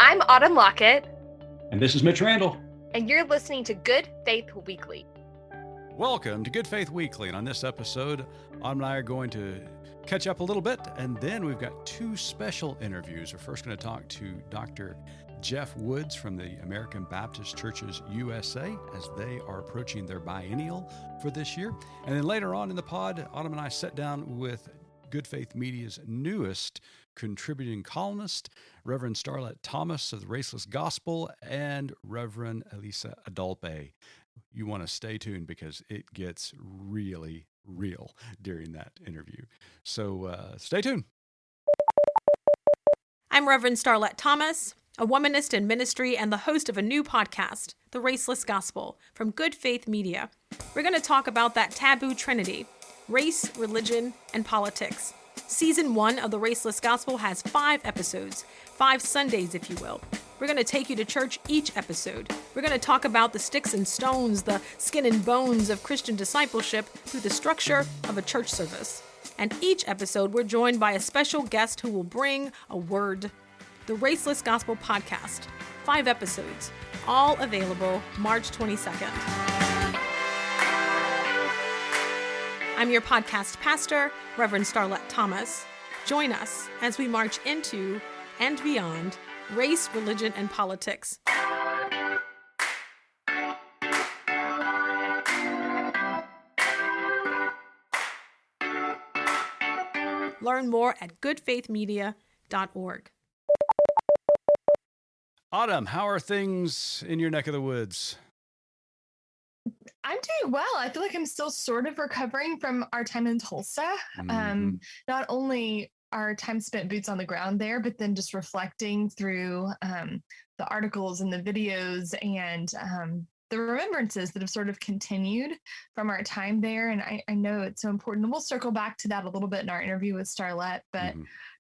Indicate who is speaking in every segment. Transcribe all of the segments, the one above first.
Speaker 1: I'm Autumn Lockett.
Speaker 2: And this is Mitch Randall.
Speaker 1: And you're listening to Good Faith Weekly.
Speaker 3: Welcome to Good Faith Weekly. And on this episode, Autumn and I are going to catch up a little bit. And then we've got two special interviews. We're first going to talk to Dr. Jeff Woods from the American Baptist Churches USA as they are approaching their biennial for this year. And then later on in the pod, Autumn and I sat down with Good Faith Media's newest contributing columnist, Reverend Starlette Thomas of the Raceless Gospel, and Reverend Alyssa Adal. You want to stay tuned because it gets really real during that interview. So stay tuned.
Speaker 4: I'm Reverend Starlette Thomas, a womanist in ministry and the host of a new podcast, The Raceless Gospel, from Good Faith Media. We're going to talk about that taboo trinity: race, religion, and politics. Season 1 of The Raceless Gospel has 5 episodes, 5 Sundays, if you will. We're going to take you to church each episode. We're going to talk about the sticks and stones, the skin and bones of Christian discipleship through the structure of a church service. And each episode, we're joined by a special guest who will bring a word. The Raceless Gospel Podcast, 5 episodes, all available March 22nd. I'm your podcast pastor, Reverend Starlette Thomas. Join us as we march into and beyond race, religion, and politics. Learn more at goodfaithmedia.org.
Speaker 3: Autumn, how are things in your neck of the woods?
Speaker 5: I'm doing well. I feel like I'm still sort of recovering from our time in Tulsa. Not only our time spent boots on the ground there, but then just reflecting through the articles and the videos and the remembrances that have sort of continued from our time there. And I know it's so important. And we'll circle back to that a little bit in our interview with Starlette, but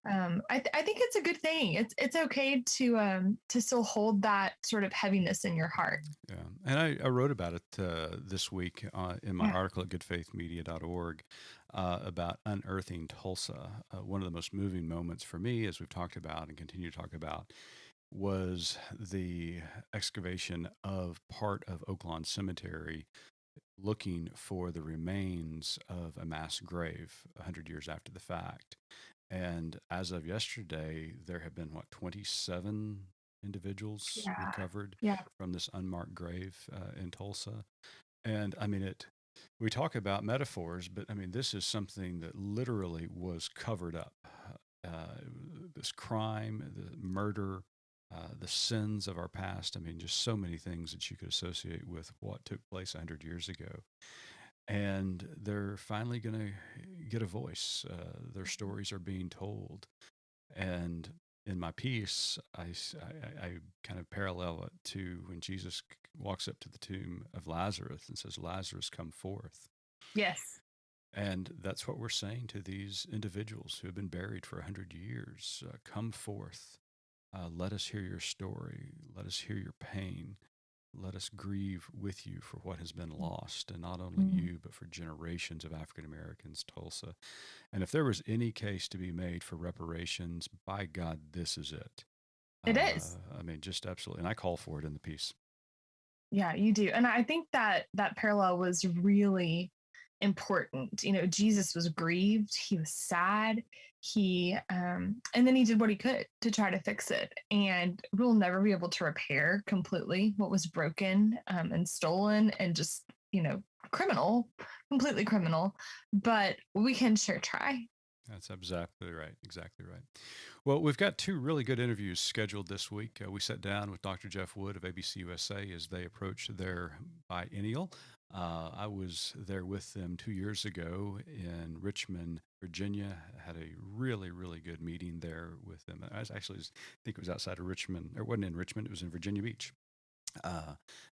Speaker 5: I think it's a good thing. It's okay to still hold that sort of heaviness in your heart.
Speaker 3: Yeah, and I wrote about it this week in my article at goodfaithmedia.org about unearthing Tulsa. One of the most moving moments for me, as we've talked about and continue to talk about, was the excavation of part of Oaklawn Cemetery, looking for the remains of a mass grave 100 years after the fact. And as of yesterday, there have been, 27 individuals recovered from this unmarked grave in Tulsa. And I mean, we talk about metaphors, but I mean, this is something that literally was covered up. This crime, the murder, the sins of our past. I mean, just so many things that you could associate with what took place 100 years ago. And they're finally going to get a voice. Their stories are being told. And in my piece, I kind of parallel it to when Jesus walks up to the tomb of Lazarus and says, "Lazarus, come forth."
Speaker 5: Yes.
Speaker 3: And that's what we're saying to these individuals who have been buried for 100 years. Come forth. Let us hear your story. Let us hear your pain. Let us grieve with you for what has been lost, and not only you, but for generations of African Americans, Tulsa. And if there was any case to be made for reparations, by God, this is it.
Speaker 5: It is.
Speaker 3: I mean, just absolutely. And I call for it in the piece. Yeah,
Speaker 5: you do. And I think that parallel was really important. You know, Jesus was grieved. He was sad. He and then he did what he could to try to fix it. And we'll never be able to repair completely what was broken and stolen and just, completely criminal. But we can sure try.
Speaker 3: That's exactly right. Exactly right. Well, we've got 2 really good interviews scheduled this week. We sat down with Dr. Jeff Wood of ABC USA as they approach their biennial. I was there with them 2 years ago in Richmond, Virginia. I had a really, really good meeting there with them. I think it was outside of Richmond. It wasn't in Richmond. It was in Virginia Beach.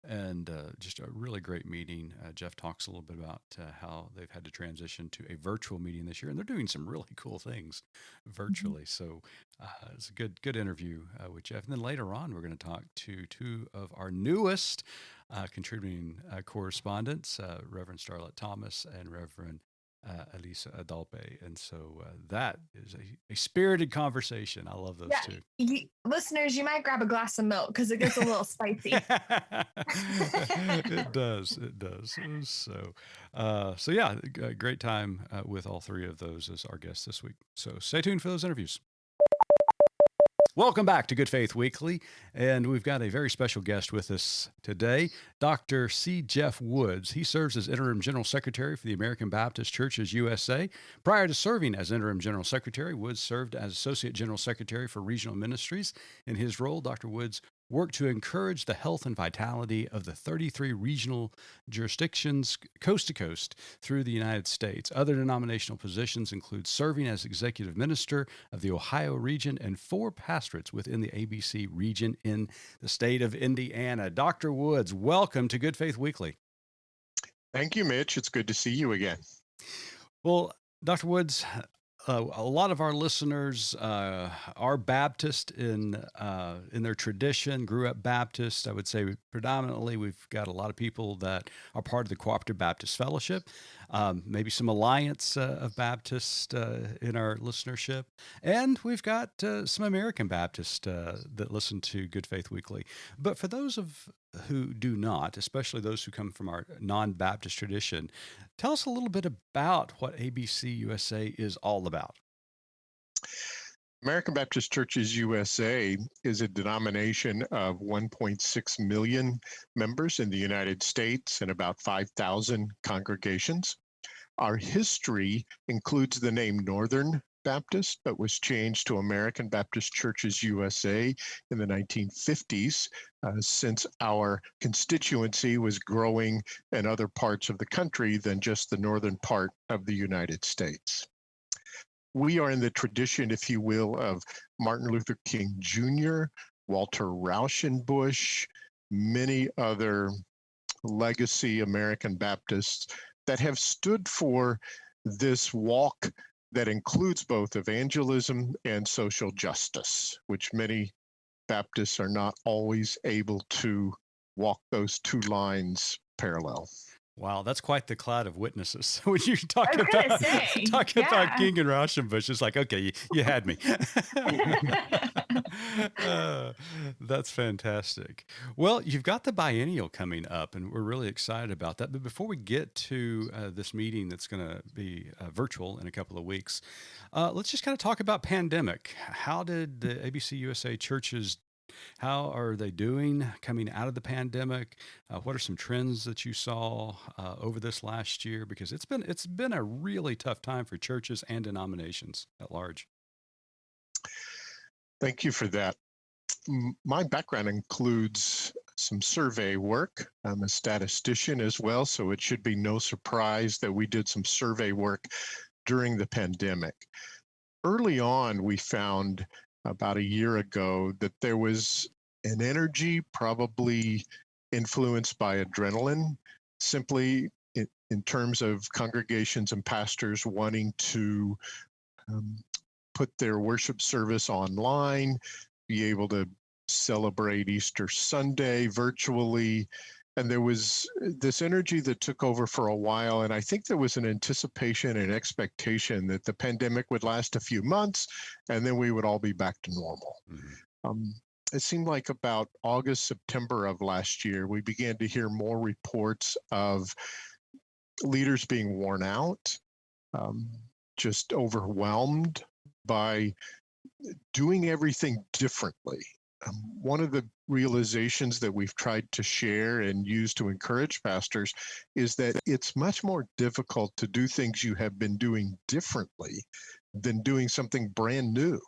Speaker 3: And just a really great meeting. Jeff talks a little bit about how they've had to transition to a virtual meeting this year, and they're doing some really cool things virtually. So it's a good interview with Jeff. And then later on, we're going to talk to 2 of our newest contributing correspondents, Reverend Starlette Thomas and Reverend Alyssa Adal. And so that is a spirited conversation. I love those two.
Speaker 5: Listeners, you might grab a glass of milk because it gets a little spicy.
Speaker 3: It does. It does. So yeah, a great time with all three of those as our guests this week. So stay tuned for those interviews. Welcome back to Good Faith Weekly, and we've got a very special guest with us today, Dr. C. Jeff Woods. He serves as Interim General Secretary for the American Baptist Churches USA. Prior to serving as Interim General Secretary, Woods served as Associate General Secretary for Regional Ministries. In his role, Dr. Woods worked to encourage the health and vitality of the 33 regional jurisdictions coast to coast through the United States. Other denominational positions include serving as Executive Minister of the Ohio region and 4 pastorates within the ABC region in the state of Indiana. Dr. Woods, welcome to Good Faith Weekly.
Speaker 6: Thank you, Mitch. It's good to see you again.
Speaker 3: Well, Dr. Woods, a lot of our listeners are Baptist in their tradition, grew up Baptist. I would say predominantly we've got a lot of people that are part of the Cooperative Baptist Fellowship, maybe some Alliance of Baptist in our listenership. And we've got some American Baptists that listen to Good Faith Weekly. But for those who do not, especially those who come from our non-Baptist tradition, tell us a little bit about what ABC USA is all about.
Speaker 6: American Baptist Churches USA is a denomination of 1.6 million members in the United States and about 5,000 congregations. Our history includes the name Northern Baptist, but was changed to American Baptist Churches USA in the 1950s, since our constituency was growing in other parts of the country than just the northern part of the United States. We are in the tradition, if you will, of Martin Luther King Jr., Walter Rauschenbusch, many other legacy American Baptists that have stood for this walk that includes both evangelism and social justice, which many Baptists are not always able to walk those two lines parallel.
Speaker 3: Wow, that's quite the cloud of witnesses. When you talk about King and Rauschenbusch, it's like, okay, you had me. That's fantastic. Well, you've got the biennial coming up, and we're really excited about that. But before we get to this meeting that's going to be virtual in a couple of weeks, let's just kind of talk about pandemic. How did the ABC USA churches How are they doing coming out of the pandemic? What are some trends that you saw over this last year? Because it's been a really tough time for churches and denominations at large.
Speaker 6: Thank you for that. My background includes some survey work. I'm a statistician as well, so it should be no surprise that we did some survey work during the pandemic. Early on, we found about a year ago that there was an energy probably influenced by adrenaline, simply in terms of congregations and pastors wanting to put their worship service online, be able to celebrate Easter Sunday virtually. And there was this energy that took over for a while. And I think there was an anticipation and expectation that the pandemic would last a few months and then we would all be back to normal. Mm-hmm. It seemed like about August, September of last year, we began to hear more reports of leaders being worn out, just overwhelmed by doing everything differently. One of the realizations that we've tried to share and use to encourage pastors is that it's much more difficult to do things you have been doing differently than doing something brand new.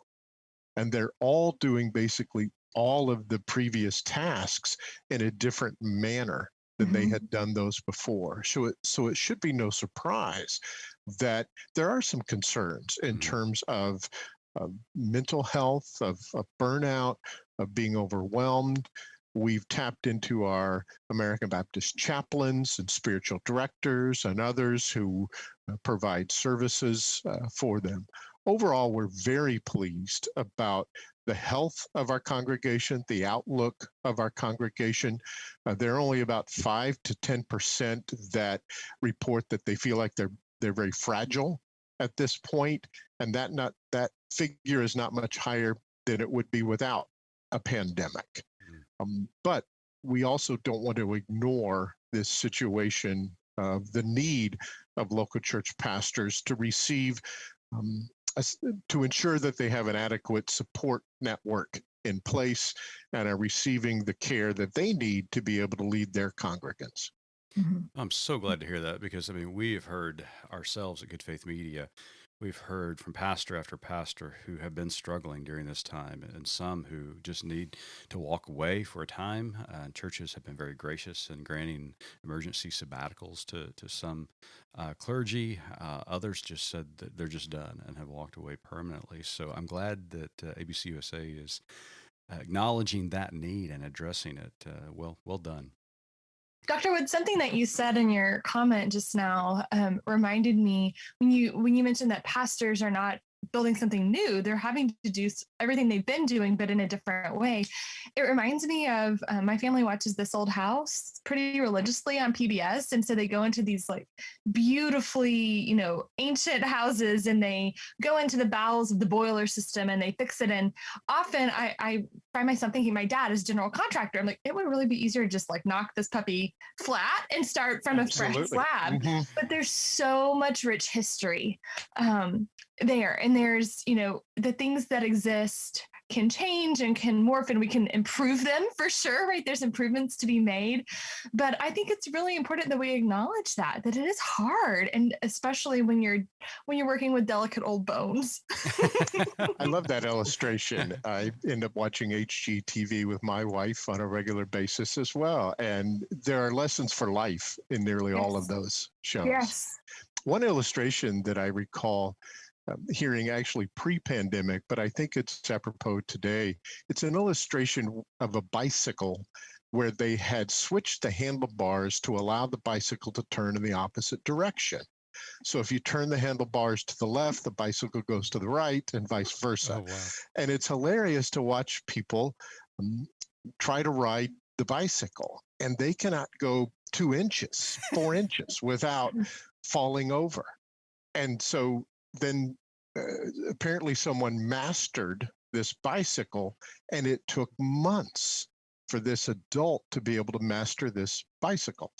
Speaker 6: And they're all doing basically all of the previous tasks in a different manner than they had done those before. So it should be no surprise that there are some concerns in terms of mental health, of burnout, of being overwhelmed. We've tapped into our American Baptist chaplains and spiritual directors and others who provide services for them. Overall, we're very pleased about the health of our congregation, the outlook of our congregation. There are only about 5 to 10% that report that they feel like they're they're very fragile at this point, and that figure is not much higher than it would be without a pandemic. But we also don't want to ignore this situation of the need of local church pastors to receive, to ensure that they have an adequate support network in place and are receiving the care that they need to be able to lead their congregants.
Speaker 3: I'm so glad to hear that, because we have heard ourselves at Good Faith Media, we've heard from pastor after pastor who have been struggling during this time, and some who just need to walk away for a time. Churches have been very gracious in granting emergency sabbaticals to some clergy. Others just said that they're just done and have walked away permanently. So I'm glad that ABC USA is acknowledging that need and addressing it. Well done.
Speaker 5: Dr. Wood, something that you said in your comment just now reminded me when you mentioned that pastors are not building something new, they're having to do everything they've been doing, but in a different way. It reminds me of my family watches This Old House pretty religiously on PBS. And so they go into these like beautifully, ancient houses, and they go into the bowels of the boiler system and they fix it. And often I find myself thinking, my dad is general contractor. I'm like, it would really be easier to just like knock this puppy flat and start from a fresh slab. But there's so much rich history there. And there's, the things that exist can change and can morph, and we can improve them for sure, right? There's improvements to be made. But I think it's really important that we acknowledge that it is hard, and especially when you're working with delicate old bones.
Speaker 6: I love that illustration. I end up watching HGTV with my wife on a regular basis as well. And there are lessons for life in nearly all of those shows.
Speaker 5: Yes.
Speaker 6: One illustration that I recall hearing actually pre-pandemic, but I think it's apropos today. It's an illustration of a bicycle where they had switched the handlebars to allow the bicycle to turn in the opposite direction. So if you turn the handlebars to the left, the bicycle goes to the right, and vice versa.
Speaker 3: Oh, wow.
Speaker 6: And it's hilarious to watch people try to ride the bicycle, and they cannot go 2 inches, 4 inches without falling over. And so then apparently someone mastered this bicycle, and it took months for this adult to be able to master this bicycle.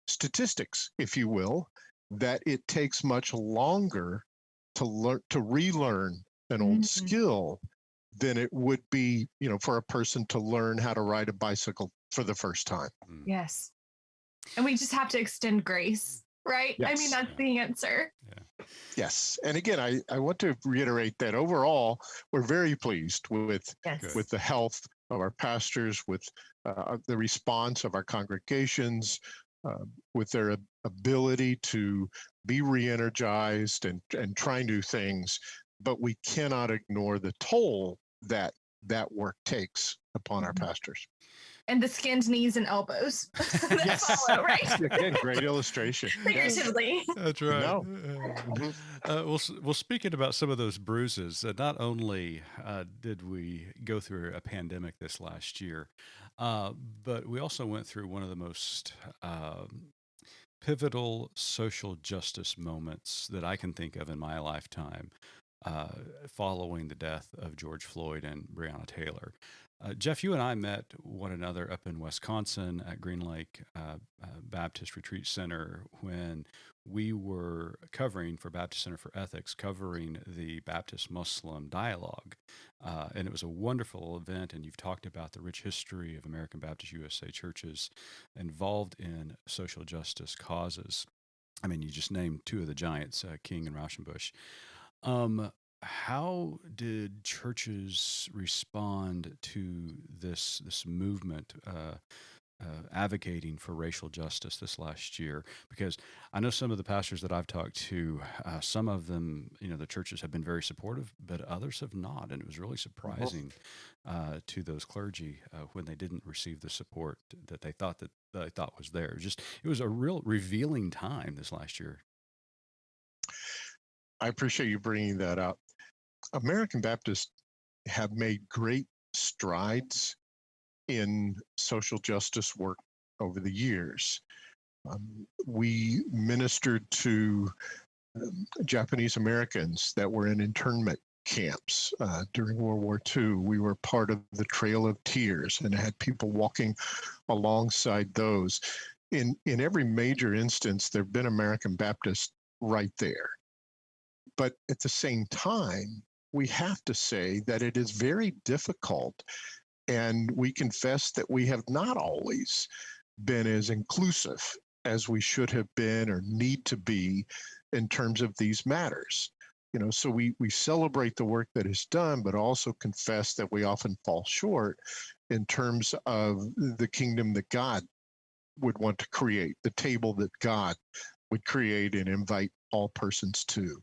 Speaker 6: Statistics, if you will, that it takes much longer to relearn an old skill than it would be, for a person to learn how to ride a bicycle for the first time.
Speaker 5: Yes. And we just have to extend grace, right?
Speaker 6: Yes.
Speaker 5: I mean, that's the answer.
Speaker 3: Yeah.
Speaker 6: Yes. And again, I want to reiterate that overall, we're very pleased with the health of our pastors, with the response of our congregations, with their ability to be re-energized and try new things. But we cannot ignore the toll that work takes upon our pastors.
Speaker 5: And the skinned knees and elbows. That's all, right?
Speaker 6: Again, great illustration.
Speaker 5: Figuratively.
Speaker 3: That's right.
Speaker 6: No.
Speaker 3: Well, speaking about some of those bruises, not only did we go through a pandemic this last year, but we also went through one of the most pivotal social justice moments that I can think of in my lifetime, following the death of George Floyd and Breonna Taylor. Jeff, you and I met one another up in Wisconsin at Green Lake Baptist Retreat Center when we were covering for Baptist Center for Ethics, covering the Baptist-Muslim dialogue. And it was a wonderful event, and you've talked about the rich history of American Baptist USA churches involved in social justice causes. I mean, you just named two of the giants, King and Rauschenbusch. How did churches respond to this movement advocating for racial justice this last year? Because I know some of the pastors that I've talked to, some of them, the churches have been very supportive, but others have not. And it was really surprising to those clergy when they didn't receive the support that they thought was there. It was a real revealing time this last year.
Speaker 6: I appreciate you bringing that up. American Baptists have made great strides in social justice work over the years. We ministered to Japanese Americans that were in internment camps during World War II. We were part of the Trail of Tears and had people walking alongside those. In every major instance, there have been American Baptists right there. But at the same time, we have to say that it is very difficult, and we confess that we have not always been as inclusive as we should have been or need to be in terms of these matters. So we celebrate the work that is done, but also confess that we often fall short in terms of the kingdom that God would want to create, the table that God would create and invite all persons to.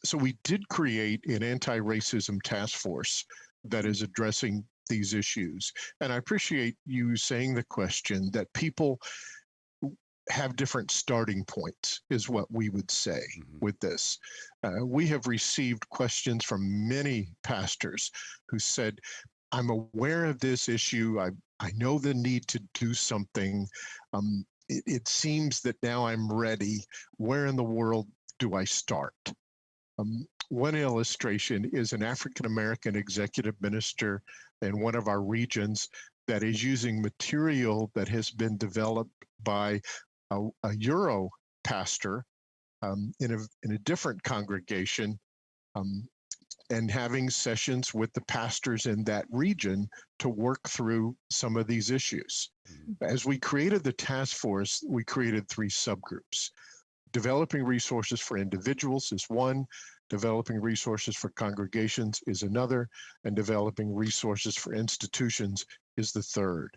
Speaker 6: So we did create an anti-racism task force that is addressing these issues. And I appreciate you saying the question that people have different starting points, is what we would say with this. We have received questions from many pastors who said, I'm aware of this issue. I know the need to do something. It seems that now I'm ready. Where in the world do I start? One illustration is an African-American executive minister in one of our regions that is using material that has been developed by a Euro pastor in a different congregation, and having sessions with the pastors in that region to work through some of these issues. As we created the task force, we created 3 subgroups. Developing resources for individuals is one, developing resources for congregations is another, and developing resources for institutions is the third.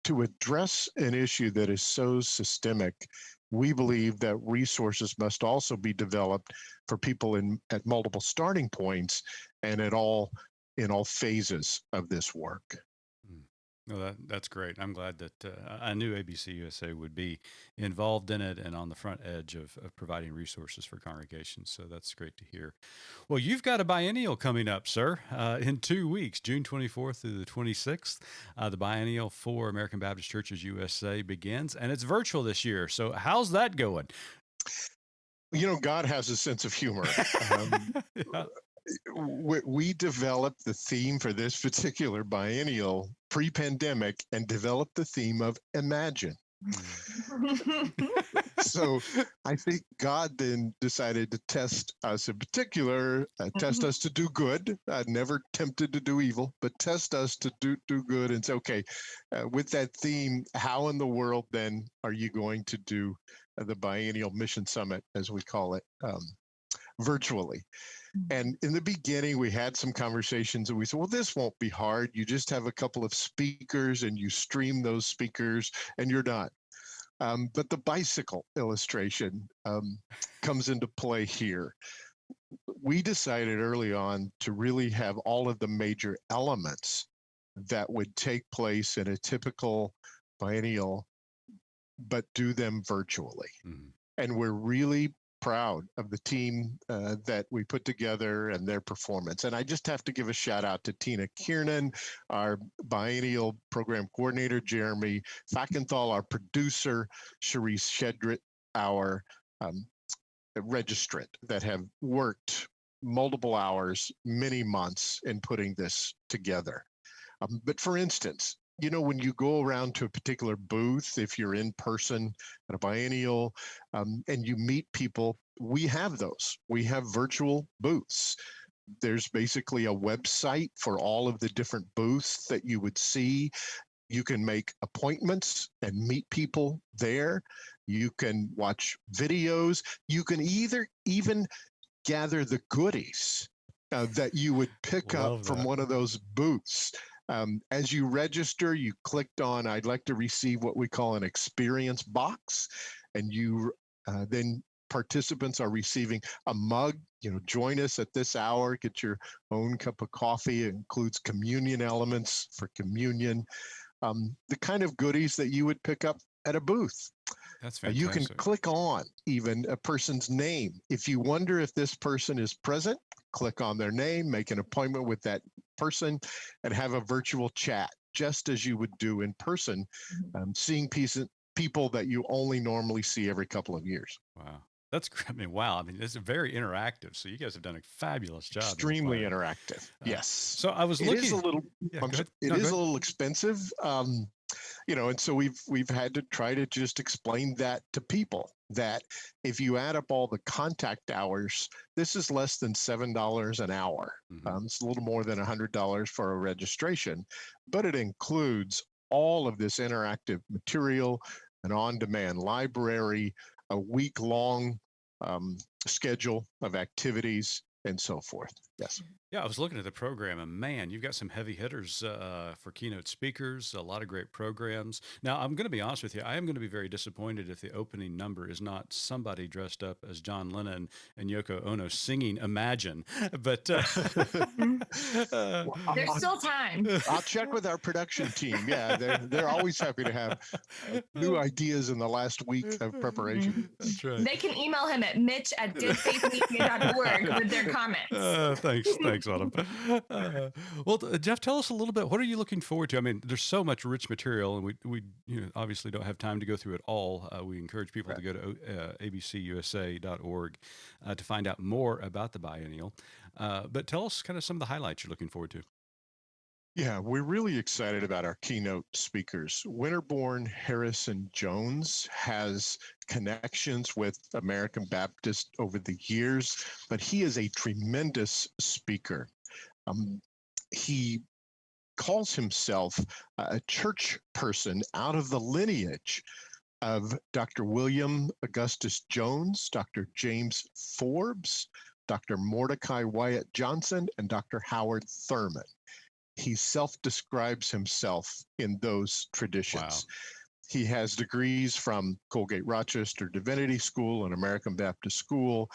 Speaker 6: To address an issue that is so systemic, we believe that resources must also be developed for people at multiple starting points and in all phases of this work.
Speaker 3: No, that's great. I'm glad that I knew ABC USA would be involved in it and on the front edge of providing resources for congregations. So that's great to hear. Well, you've got a biennial coming up, sir, in 2 weeks, June 24th through the 26th. The biennial for American Baptist Churches USA begins, and it's virtual this year. So how's that going?
Speaker 6: God has a sense of humor.
Speaker 3: Yeah.
Speaker 6: We developed the theme for this particular biennial pre-pandemic and developed the theme of imagine. So I think God then decided to test us in particular, test us to do good. Never tempted to do evil, but test us to do good and say, okay, with that theme, how in the world then are you going to do the biennial mission summit, as we call it, virtually? And in the beginning, we had some conversations and we said, well, this won't be hard. You just have a couple of speakers and you stream those speakers and you're done. But the bicycle illustration comes into play here. We decided early on to really have all of the major elements that would take place in a typical biennial, but do them virtually. And we're really proud of the team that we put together and their performance. And I just have to give a shout out to Tina Kiernan, our biennial program coordinator, Jeremy Fackenthal, our producer, Cherise Shedritt, our registrant, that have worked multiple hours, many months in putting this together. But for instance, when you go around to a particular booth, if you're in person at a biennial and you meet people, we have those. We have virtual booths. There's basically a website for all of the different booths that you would see. You can make appointments and meet people there. You can watch videos. You can even gather the goodies that you would pick up from one of those booths. As you register, you clicked on, I'd like to receive what we call an experience box, and you then participants are receiving a mug. Join us at this hour, get your own cup of coffee. It includes communion elements for communion, the kind of goodies that you would pick up at a booth.
Speaker 3: That's fantastic.
Speaker 6: You can click on even a person's name. If you wonder if this person is present, click on their name, make an appointment with that person, and have a virtual chat, just as you would do in person, seeing people that you only normally see every couple of years.
Speaker 3: Wow. That's great. I mean, wow. I mean, it's very interactive. So you guys have done a fabulous job.
Speaker 6: Extremely interactive. Yes.
Speaker 3: So I was
Speaker 6: It
Speaker 3: looking.
Speaker 6: is a little.
Speaker 3: Yeah,
Speaker 6: I'm
Speaker 3: go
Speaker 6: sorry,
Speaker 3: ahead.
Speaker 6: it
Speaker 3: No,
Speaker 6: is
Speaker 3: go
Speaker 6: a
Speaker 3: ahead.
Speaker 6: little expensive. And so we've had to try to just explain that to people, that if you add up all the contact hours, this is less than $7 an hour. It's a little more than $100 for a registration, but it includes all of this interactive material, an on-demand library, a week-long schedule of activities, and so forth. Yes.
Speaker 3: Yeah, I was looking at the program, and man, you've got some heavy hitters for keynote speakers, a lot of great programs. Now, I'm going to be honest with you. I am going to be very disappointed if the opening number is not somebody dressed up as John Lennon and Yoko Ono singing Imagine. But
Speaker 5: There's still time.
Speaker 6: I'll check with our production team. Yeah, they're always happy to have new ideas in the last week of preparation.
Speaker 3: That's right.
Speaker 5: They can email him at mitch@goodfaithmedia.org with their comments.
Speaker 3: Thanks, Autumn. Well, Jeff, tell us a little bit. What are you looking forward to? I mean, there's so much rich material, and we obviously don't have time to go through it all. We encourage people to go to abcusa.org to find out more about the biennial. But tell us kind of some of the highlights you're looking forward to.
Speaker 6: Yeah, we're really excited about our keynote speakers. Winterbourne Harrison Jones has connections with American Baptist over the years, but he is a tremendous speaker. He calls himself a church person out of the lineage of Dr. William Augustus Jones, Dr. James Forbes, Dr. Mordecai Wyatt Johnson, and Dr. Howard Thurman. He self-describes himself in those traditions.
Speaker 3: Wow.
Speaker 6: He has degrees from Colgate Rochester Divinity School and American Baptist School,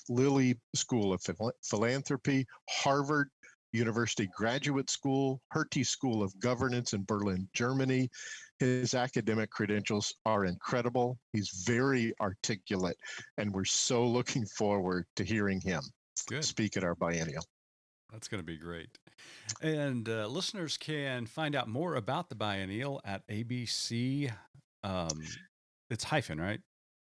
Speaker 6: Lilly School of Philanthropy, Harvard University Graduate School, Hertie School of Governance in Berlin, Germany. His academic credentials are incredible. He's very articulate, and we're so looking forward to hearing him speak at our biennial.
Speaker 3: That's going to be great. And listeners can find out more about the biennial at ABC. It's hyphen, right?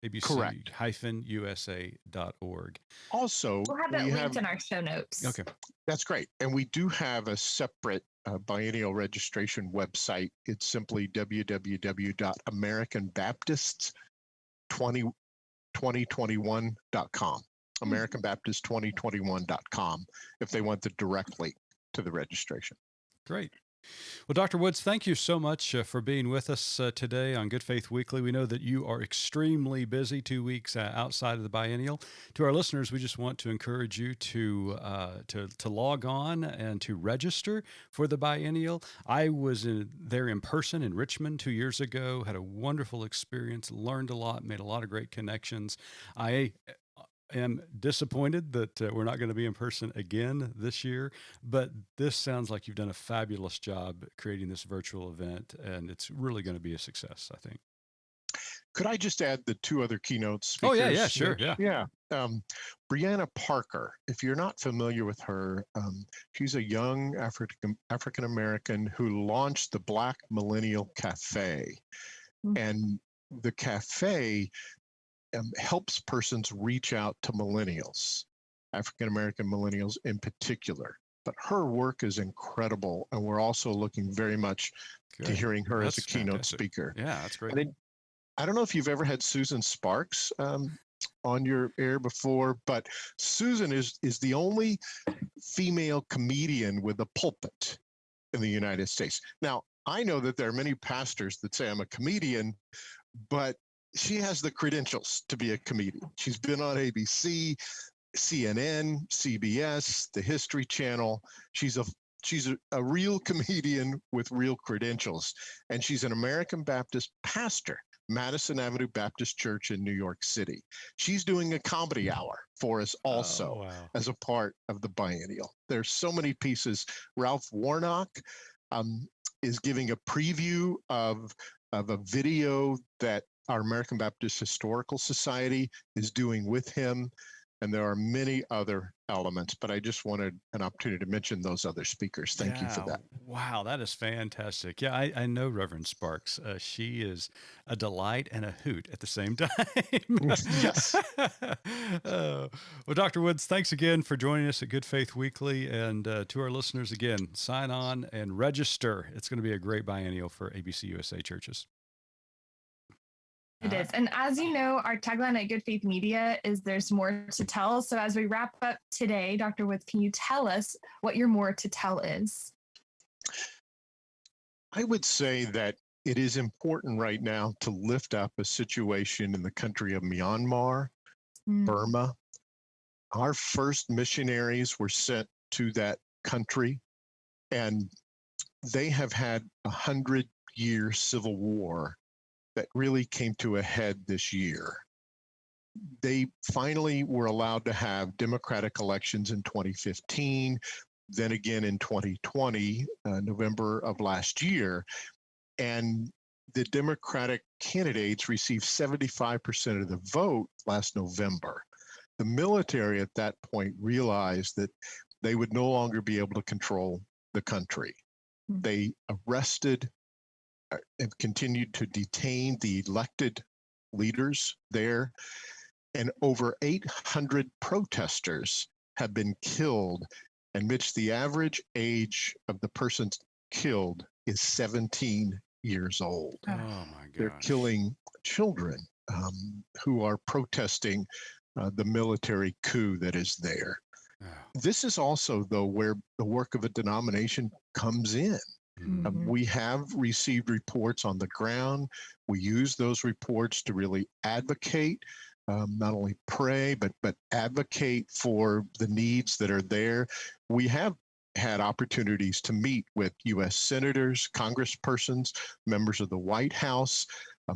Speaker 3: abc-usa.org.
Speaker 6: Also,
Speaker 5: we'll have that linked in our show notes.
Speaker 3: Okay.
Speaker 6: That's great. And we do have a separate biennial registration website. It's simply www.americanbaptist2021.com. AmericanBaptist2021.com if they want the direct link to the registration.
Speaker 3: Great. Well, Dr. Woods, thank you so much for being with us today on Good Faith Weekly. We know that you are extremely busy 2 weeks outside of the biennial. To our listeners, we just want to encourage you to log on and to register for the biennial. I was there in person in Richmond 2 years ago, had a wonderful experience, learned a lot, made a lot of great connections. I am disappointed that we're not going to be in person again this year, but this sounds like you've done a fabulous job creating this virtual event, and it's really going to be a success, I think.
Speaker 6: Could I just add the two other keynote speakers?
Speaker 3: Oh, yeah, sure.
Speaker 6: Yeah. Brianna Parker, if you're not familiar with her, she's a young African-American who launched the Black Millennial Cafe. Mm-hmm. And the cafe helps persons reach out to millennials, African-American millennials in particular. But her work is incredible, and we're also looking very much to hearing her as a keynote speaker.
Speaker 3: Yeah, that's great.
Speaker 6: I don't know if you've ever had Susan Sparks on your air before, but Susan is the only female comedian with a pulpit in the United States. Now, I know that there are many pastors that say I'm a comedian, but she has the credentials to be a comedian. She's been on ABC, CNN, CBS, the History Channel. She's a real comedian with real credentials, and she's an American Baptist pastor, Madison Avenue Baptist Church in New York City. She's doing a comedy hour for us also as a part of the biennial. There's so many pieces. Ralph Warnock is giving a preview of a video that our American Baptist Historical Society is doing with him. And there are many other elements, but I just wanted an opportunity to mention those other speakers. Thank you for that.
Speaker 3: Wow, that is fantastic. Yeah, I know Reverend Sparks. She is a delight and a hoot at the same time.
Speaker 6: Yes.
Speaker 3: Well, Dr. Woods, thanks again for joining us at Good Faith Weekly. And to our listeners, again, sign on and register. It's going to be a great biennial for ABC USA churches.
Speaker 5: It is. And as you know, our tagline at Good Faith Media is there's more to tell. So as we wrap up today, Dr. Woods, can you tell us what your more to tell is?
Speaker 6: I would say that it is important right now to lift up a situation in the country of Myanmar, Burma. Our first missionaries were sent to that country, and they have had 100-year civil war that really came to a head this year. They finally were allowed to have democratic elections in 2015, then again in 2020, November of last year. And the Democratic candidates received 75% of the vote last November. The military at that point realized that they would no longer be able to control the country. They arrested and continued to detain the elected leaders there, and over 800 protesters have been killed. And Mitch, the average age of the persons killed is 17 years old.
Speaker 3: Oh my gosh.
Speaker 6: They're killing children who are protesting the military coup that is there.
Speaker 3: Oh.
Speaker 6: This is also, though, where the work of a denomination comes in. We have received reports on the ground. We use those reports to really advocate, not only pray, but advocate for the needs that are there. We have had opportunities to meet with U.S. senators, congresspersons, members of the White House.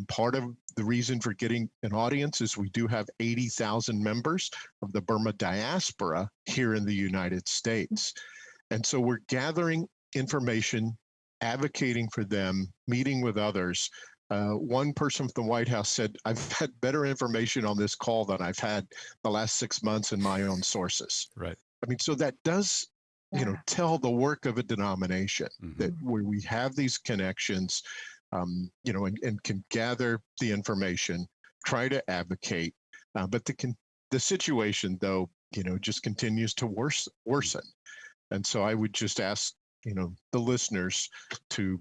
Speaker 6: Part of the reason for getting an audience is we do have 80,000 members of the Burma diaspora here in the United States. And so we're gathering information, advocating for them, meeting with others. One person from the White House said, I've had better information on this call than I've had the last 6 months in my own sources.
Speaker 3: Right.
Speaker 6: I mean, so that does, tell the work of a denomination, that where we have these connections, and can gather the information, try to advocate. But the situation, though, just continues to worsen. And so I would just ask, the listeners to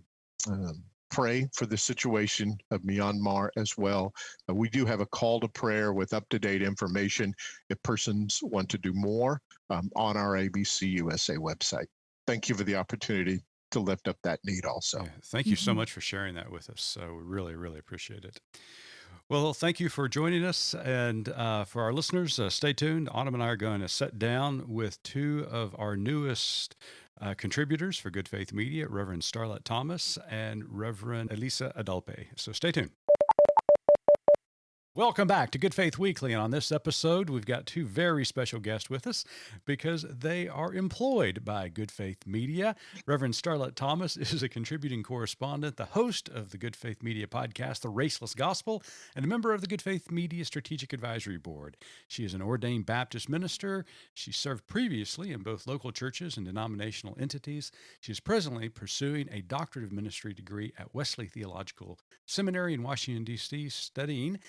Speaker 6: pray for the situation of Myanmar as well. We do have a call to prayer with up-to-date information if persons want to do more on our ABC USA website. Thank you for the opportunity to lift up that need also.
Speaker 3: Yeah, thank you so much for sharing that with us. So we really, really appreciate it. Well, thank you for joining us. And for our listeners, stay tuned. Autumn and I are going to sit down with two of our newest contributors for Good Faith Media, Reverend Starlette Thomas and Reverend Alyssa Adal. So stay tuned. Welcome back to Good Faith Weekly. And on this episode, we've got two very special guests with us because they are employed by Good Faith Media. Reverend Starlette Thomas is a contributing correspondent, the host of the Good Faith Media podcast, The Raceless Gospel, and a member of the Good Faith Media Strategic Advisory Board. She is an ordained Baptist minister. She served previously in both local churches and denominational entities. She is presently pursuing a doctorate of ministry degree at Wesley Theological Seminary in Washington, D.C., studying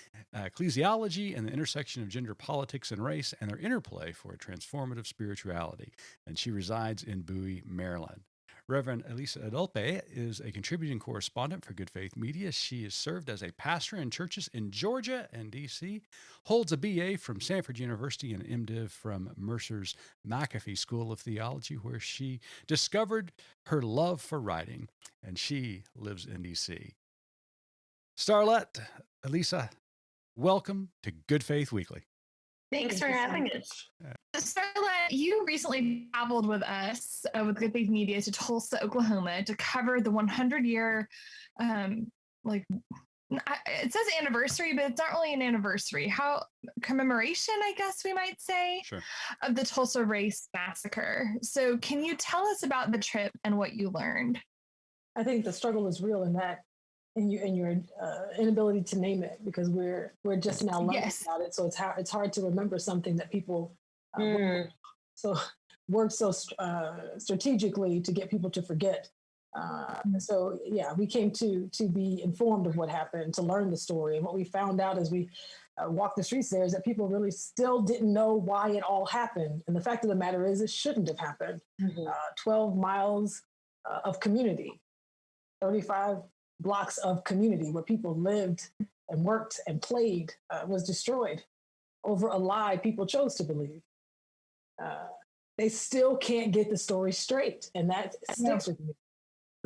Speaker 3: ecclesiology and the intersection of gender politics and race and their interplay for a transformative spirituality. And she resides in Bowie, Maryland. Reverend Alyssa Adal is a contributing correspondent for Good Faith Media. She has served as a pastor in churches in Georgia and D.C., holds a BA from Samford University and an MDiv from Mercer's McAfee School of Theology, where she discovered her love for writing, and she lives in D.C. Starlette, Alyssa, welcome to Good Faith Weekly.
Speaker 7: Thanks for having us.
Speaker 5: Starlette, you recently traveled with us with Good Faith Media to Tulsa, Oklahoma to cover the 100-year, it says anniversary, but it's not really an anniversary. Commemoration, I guess we might say,
Speaker 3: Sure.
Speaker 5: Of the Tulsa race massacre. So can you tell us about the trip and what you learned?
Speaker 7: I think the struggle is real in that
Speaker 8: and your inability to name it, because we're just now learning
Speaker 5: Yes.
Speaker 8: about it. So it's hard to remember something that people work so strategically to get people to forget. So yeah, we came to be informed of what happened, to learn the story. And what we found out as we walked the streets there is that people really still didn't know why it all happened. And the fact of the matter is, it shouldn't have happened. 12 miles of community, 35 blocks of community where people lived and worked and played was destroyed over a lie people chose to believe. They still can't get the story straight, and that sticks with me.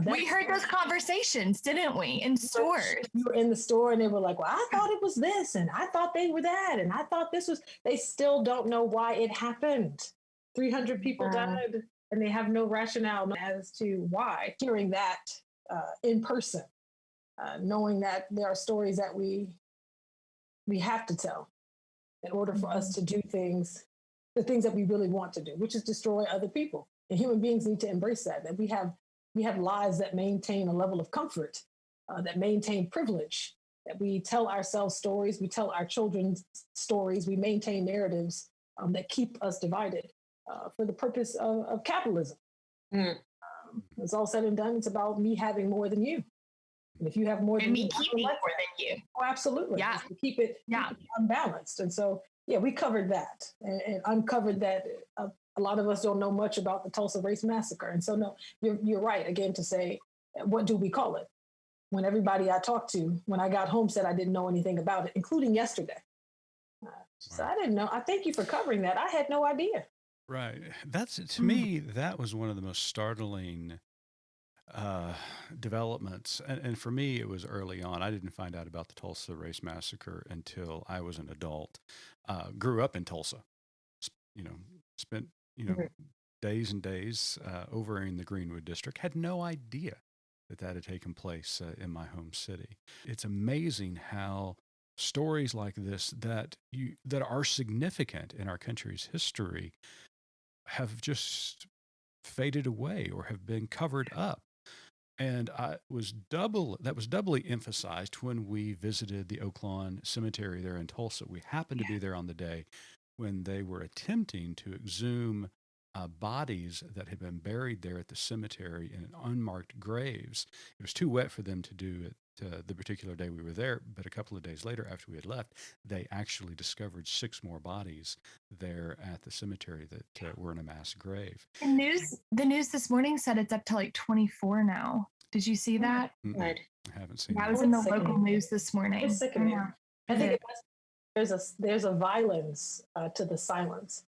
Speaker 5: We heard those conversations, didn't we, in stores?
Speaker 8: You were in the store and they were like, well, I thought it was this, and I thought they were that, and I thought this was, they still don't know why it happened. 300 people died, and they have no rationale as to why. Hearing that in person, knowing that there are stories that we have to tell in order for us to do things, the things that we really want to do, which is destroy other people. And human beings need to embrace that we have lives that maintain a level of comfort, that maintain privilege, that we tell ourselves stories, we tell our children stories, we maintain narratives that keep us divided for the purpose of capitalism. It's all said and done. It's about me having more than you. And if you have more than
Speaker 5: me,
Speaker 8: me,
Speaker 5: keeping more than you.
Speaker 8: Oh, absolutely.
Speaker 5: Yeah.
Speaker 8: To keep it unbalanced. And so, yeah, we covered that and uncovered that a lot of us don't know much about the Tulsa race massacre. And so, no, you're right, again, to say, what do we call it? When everybody I talked to, when I got home, said I didn't know anything about it, including yesterday. So I didn't know. I thank you for covering that. I had no idea.
Speaker 3: Right. That's, to me, that was one of the most startling developments. And for me, it was early on. I didn't find out about the Tulsa race massacre until I was an adult. Grew up in Tulsa, spent, days and days over in the Greenwood district, had no idea that had taken place in my home city. It's amazing how stories like this that are significant in our country's history have just faded away or have been covered up. And that was doubly emphasized when we visited the Oak Lawn Cemetery there in Tulsa. We happened to be there on the day when they were attempting to exhume bodies that had been buried there at the cemetery in unmarked graves. It was too wet for them to do it the particular day we were there, but a couple of days later, after we had left, they actually discovered 6 more bodies there at the cemetery that were in a mass grave.
Speaker 5: The news this morning said it's up to like 24 now. Did you see that?
Speaker 7: Right.
Speaker 3: I haven't seen
Speaker 5: That
Speaker 3: that.
Speaker 5: was in the local news this morning.
Speaker 8: It's sickening. I think there's a violence to the silence.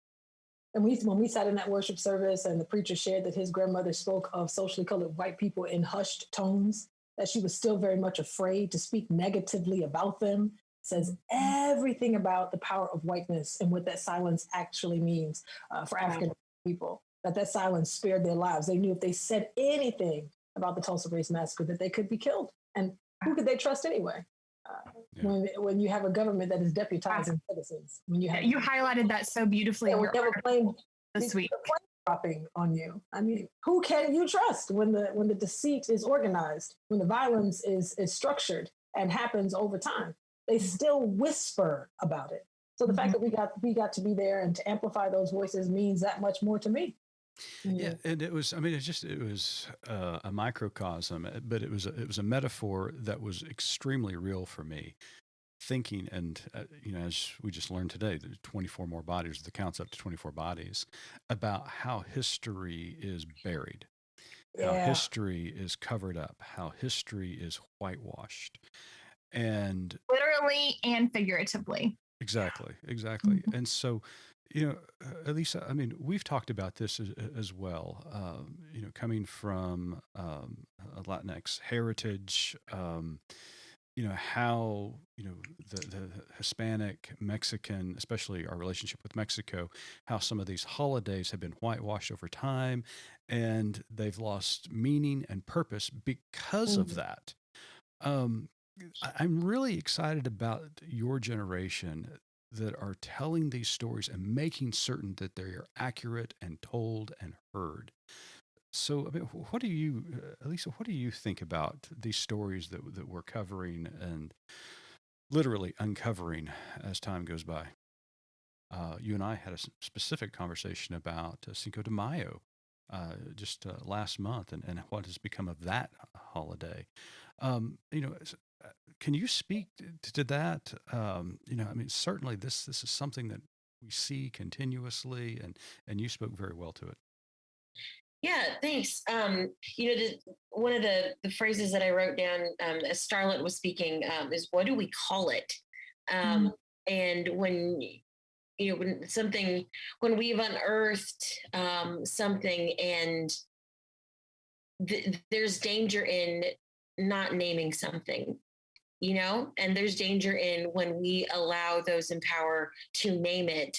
Speaker 8: And when we sat in that worship service and the preacher shared that his grandmother spoke of socially colored white people in hushed tones, that she was still very much afraid to speak negatively about them, says everything about the power of whiteness and what that silence actually means for African people, that silence spared their lives. They knew if they said anything about the Tulsa race massacre that they could be killed. And who could they trust anyway? When you have a government that is deputizing citizens,
Speaker 5: you highlighted that so beautifully.
Speaker 8: We never claimed
Speaker 5: this week
Speaker 8: dropping on you. I mean, who can you trust when the deceit is organized, when the violence is structured and happens over time? They still whisper about it. So the fact that we got to be there and to amplify those voices means that much more to me.
Speaker 3: Yeah, and it was a microcosm, but it was a metaphor that was extremely real for me. Thinking, and as we just learned today, there's 24 more bodies. The count's up to 24 bodies, about how history is buried, how history is covered up, how history is whitewashed, and
Speaker 5: literally and figuratively.
Speaker 3: Exactly. And so, Alyssa, I mean, we've talked about this as well. Coming from a Latinx heritage. How, the Hispanic, Mexican, especially our relationship with Mexico, how some of these holidays have been whitewashed over time and they've lost meaning and purpose because of that. I'm really excited about your generation that are telling these stories and making certain that they are accurate and told and heard. So, I mean, what do you, Alyssa, what do you think about these stories that we're covering and literally uncovering as time goes by? You and I had a specific conversation about Cinco de Mayo just last month, and what has become of that holiday. You know, can you speak to that? You know, I mean, certainly this is something that we see continuously, and you spoke very well to it.
Speaker 7: Yeah, thanks. One of the phrases that I wrote down as Starlette was speaking is, "What do we call it?"
Speaker 5: Mm.
Speaker 7: Um, and when we've unearthed something, and there's danger in not naming something, and there's danger in when we allow those in power to name it.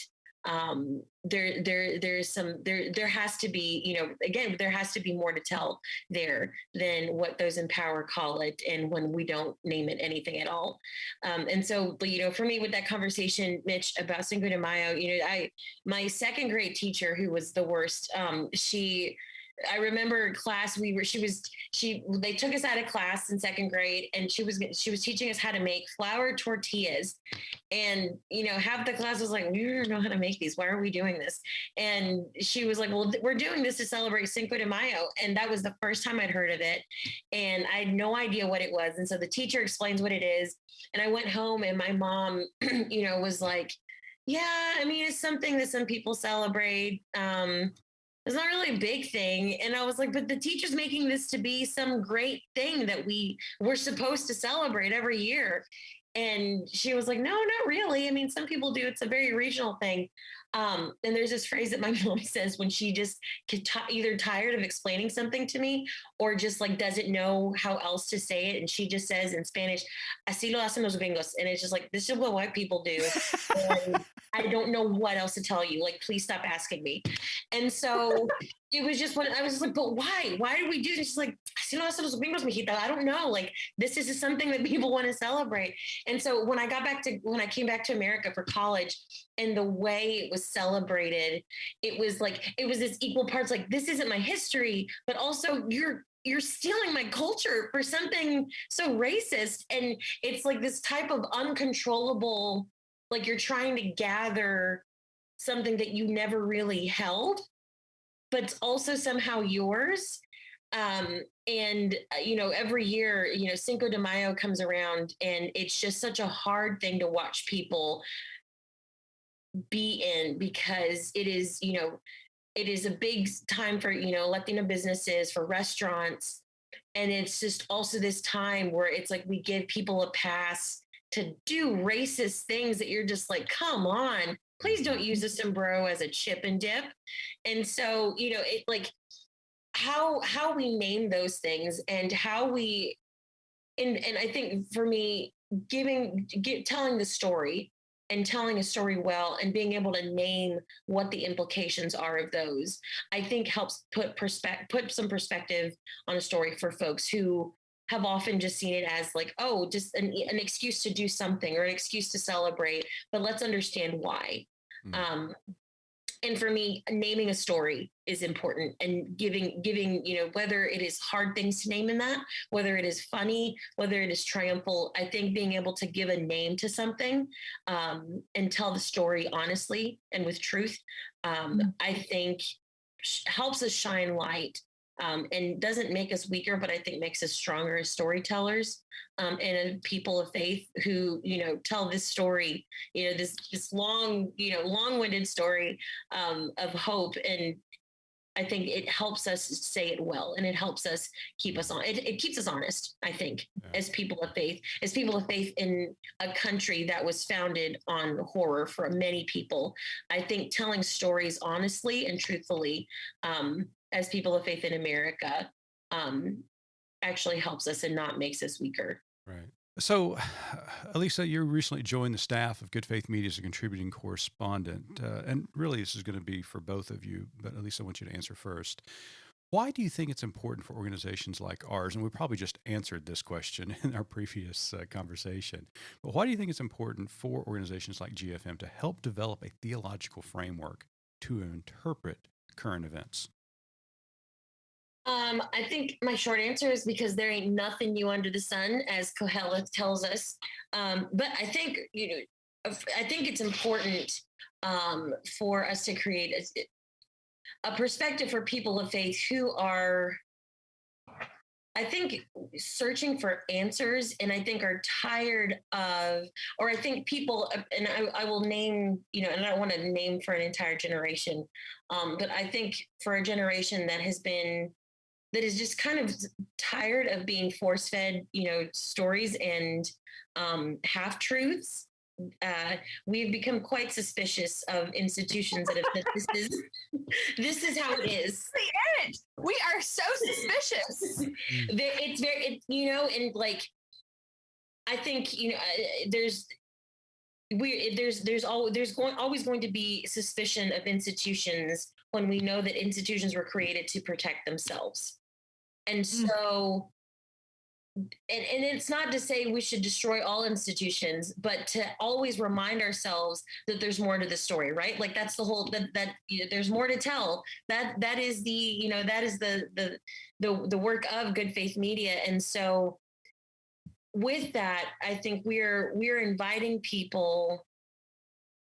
Speaker 7: There has to be, again, there has to be more to tell there than what those in power call it, and when we don't name it anything at all. And so, for me, with that conversation, Mitch, about Cinco de Mayo, my second grade teacher, who was the worst, I remember class they took us out of class in second grade, and she was teaching us how to make flour tortillas. And half the class was like, "We don't know how to make these. Why are we doing this?" And she was like, "Well, we're doing this to celebrate Cinco de Mayo." And that was the first time I'd heard of it, and I had no idea what it was. And so the teacher explains what it is, and I went home, and my mom was like, "Yeah, I mean, it's something that some people celebrate. It's not really a big thing." And I was like, "But the teacher's making this to be some great thing that we're supposed to celebrate every year." And she was like, "No, not really. I mean, some people do. It's a very regional thing." And there's this phrase that my mom says when she just either tired of explaining something to me, or just like doesn't know how else to say it. And she just says in Spanish, "Así lo hacen los gringos." And it's just like, this is what white people do. And I don't know what else to tell you. Like, please stop asking me. And so it was just when I was just like, "But why? Why do we do this?" She's like, "Así lo hacen los gringos, mijita." I don't know. Like, this is something that people want to celebrate. And so when I came back to America for college, and the way it was celebrated, it was this equal parts, like, this isn't my history, but also you're stealing my culture for something so racist. And it's like this type of uncontrollable, like, you're trying to gather something that you never really held, but it's also somehow yours. Every year, Cinco de Mayo comes around, and it's just such a hard thing to watch people be in, because it is a big time for Latino businesses, for restaurants. And it's just also this time where it's like we give people a pass to do racist things that you're just like, come on, please don't use a sombrero as a chip and dip. And so it, like, how we name those things, and how we and I think for me, telling the story, and telling a story well, and being able to name what the implications are of those, I think helps put some perspective on a story for folks who have often just seen it as like, oh, just an excuse to do something, or an excuse to celebrate, but let's understand why. Mm. And for me, naming a story is important, and giving, whether it is hard things to name in that, whether it is funny, whether it is triumphal, I think being able to give a name to something, and tell the story honestly and with truth, I think helps us shine light, and doesn't make us weaker, but I think makes us stronger as storytellers, and people of faith who, tell this story, this long, long-winded story, of hope. And I think it helps us say it well, and it helps us keep us on. It keeps us honest, I think, as people of faith, in a country that was founded on horror for many people. I think telling stories honestly and truthfully, as people of faith in America, actually helps us and not makes us weaker.
Speaker 3: Right. So, Alyssa, you recently joined the staff of Good Faith Media as a contributing correspondent. And really, this is going to be for both of you, but Alyssa, I want you to answer first. Why do you think it's important for organizations like ours, and we probably just answered this question in our previous conversation, but why do you think it's important for organizations like GFM to help develop a theological framework to interpret current events?
Speaker 7: I think my short answer is because there ain't nothing new under the sun, as Kohelet tells us. But I think, I think it's important for us to create a perspective for people of faith who are, I think, searching for answers, and I think are tired of, or I think people, and I will name, and I don't want to name for an entire generation, but I think for a generation that is just kind of tired of being force-fed, stories and half truths. We've become quite suspicious of institutions that have said this is how it is.
Speaker 5: We are so suspicious.
Speaker 7: It's very, and like, I think, there's always going to be suspicion of institutions when we know that institutions were created to protect themselves. And so, and it's not to say we should destroy all institutions, but to always remind ourselves that there's more to the story, right? Like that's the whole, that there's more to tell. That is the work of Good Faith Media. And so with that, I think we're inviting people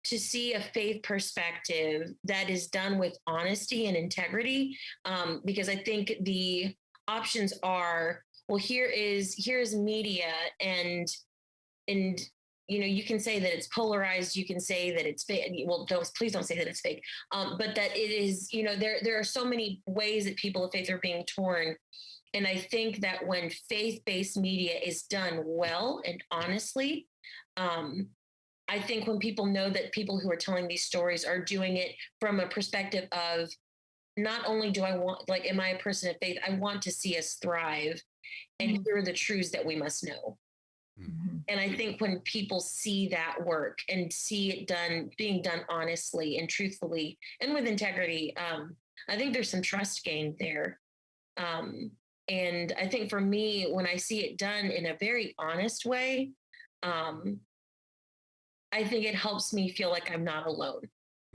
Speaker 7: to see a faith perspective that is done with honesty and integrity. Because I think the options are, well, here is media, and you can say that it's polarized, you can say that it's fake. Well, please don't say that it's fake. But that it is, there are so many ways that people of faith are being torn. And I think that when faith-based media is done well and honestly, I think when people know that people who are telling these stories are doing it from a perspective of, not only do I want, like, am I a person of faith? I want to see us thrive and here are the truths that we must know. Mm-hmm. And I think when people see that work and see it being done honestly and truthfully and with integrity, I think there's some trust gained there. And I think for me, when I see it done in a very honest way, I think it helps me feel like I'm not alone.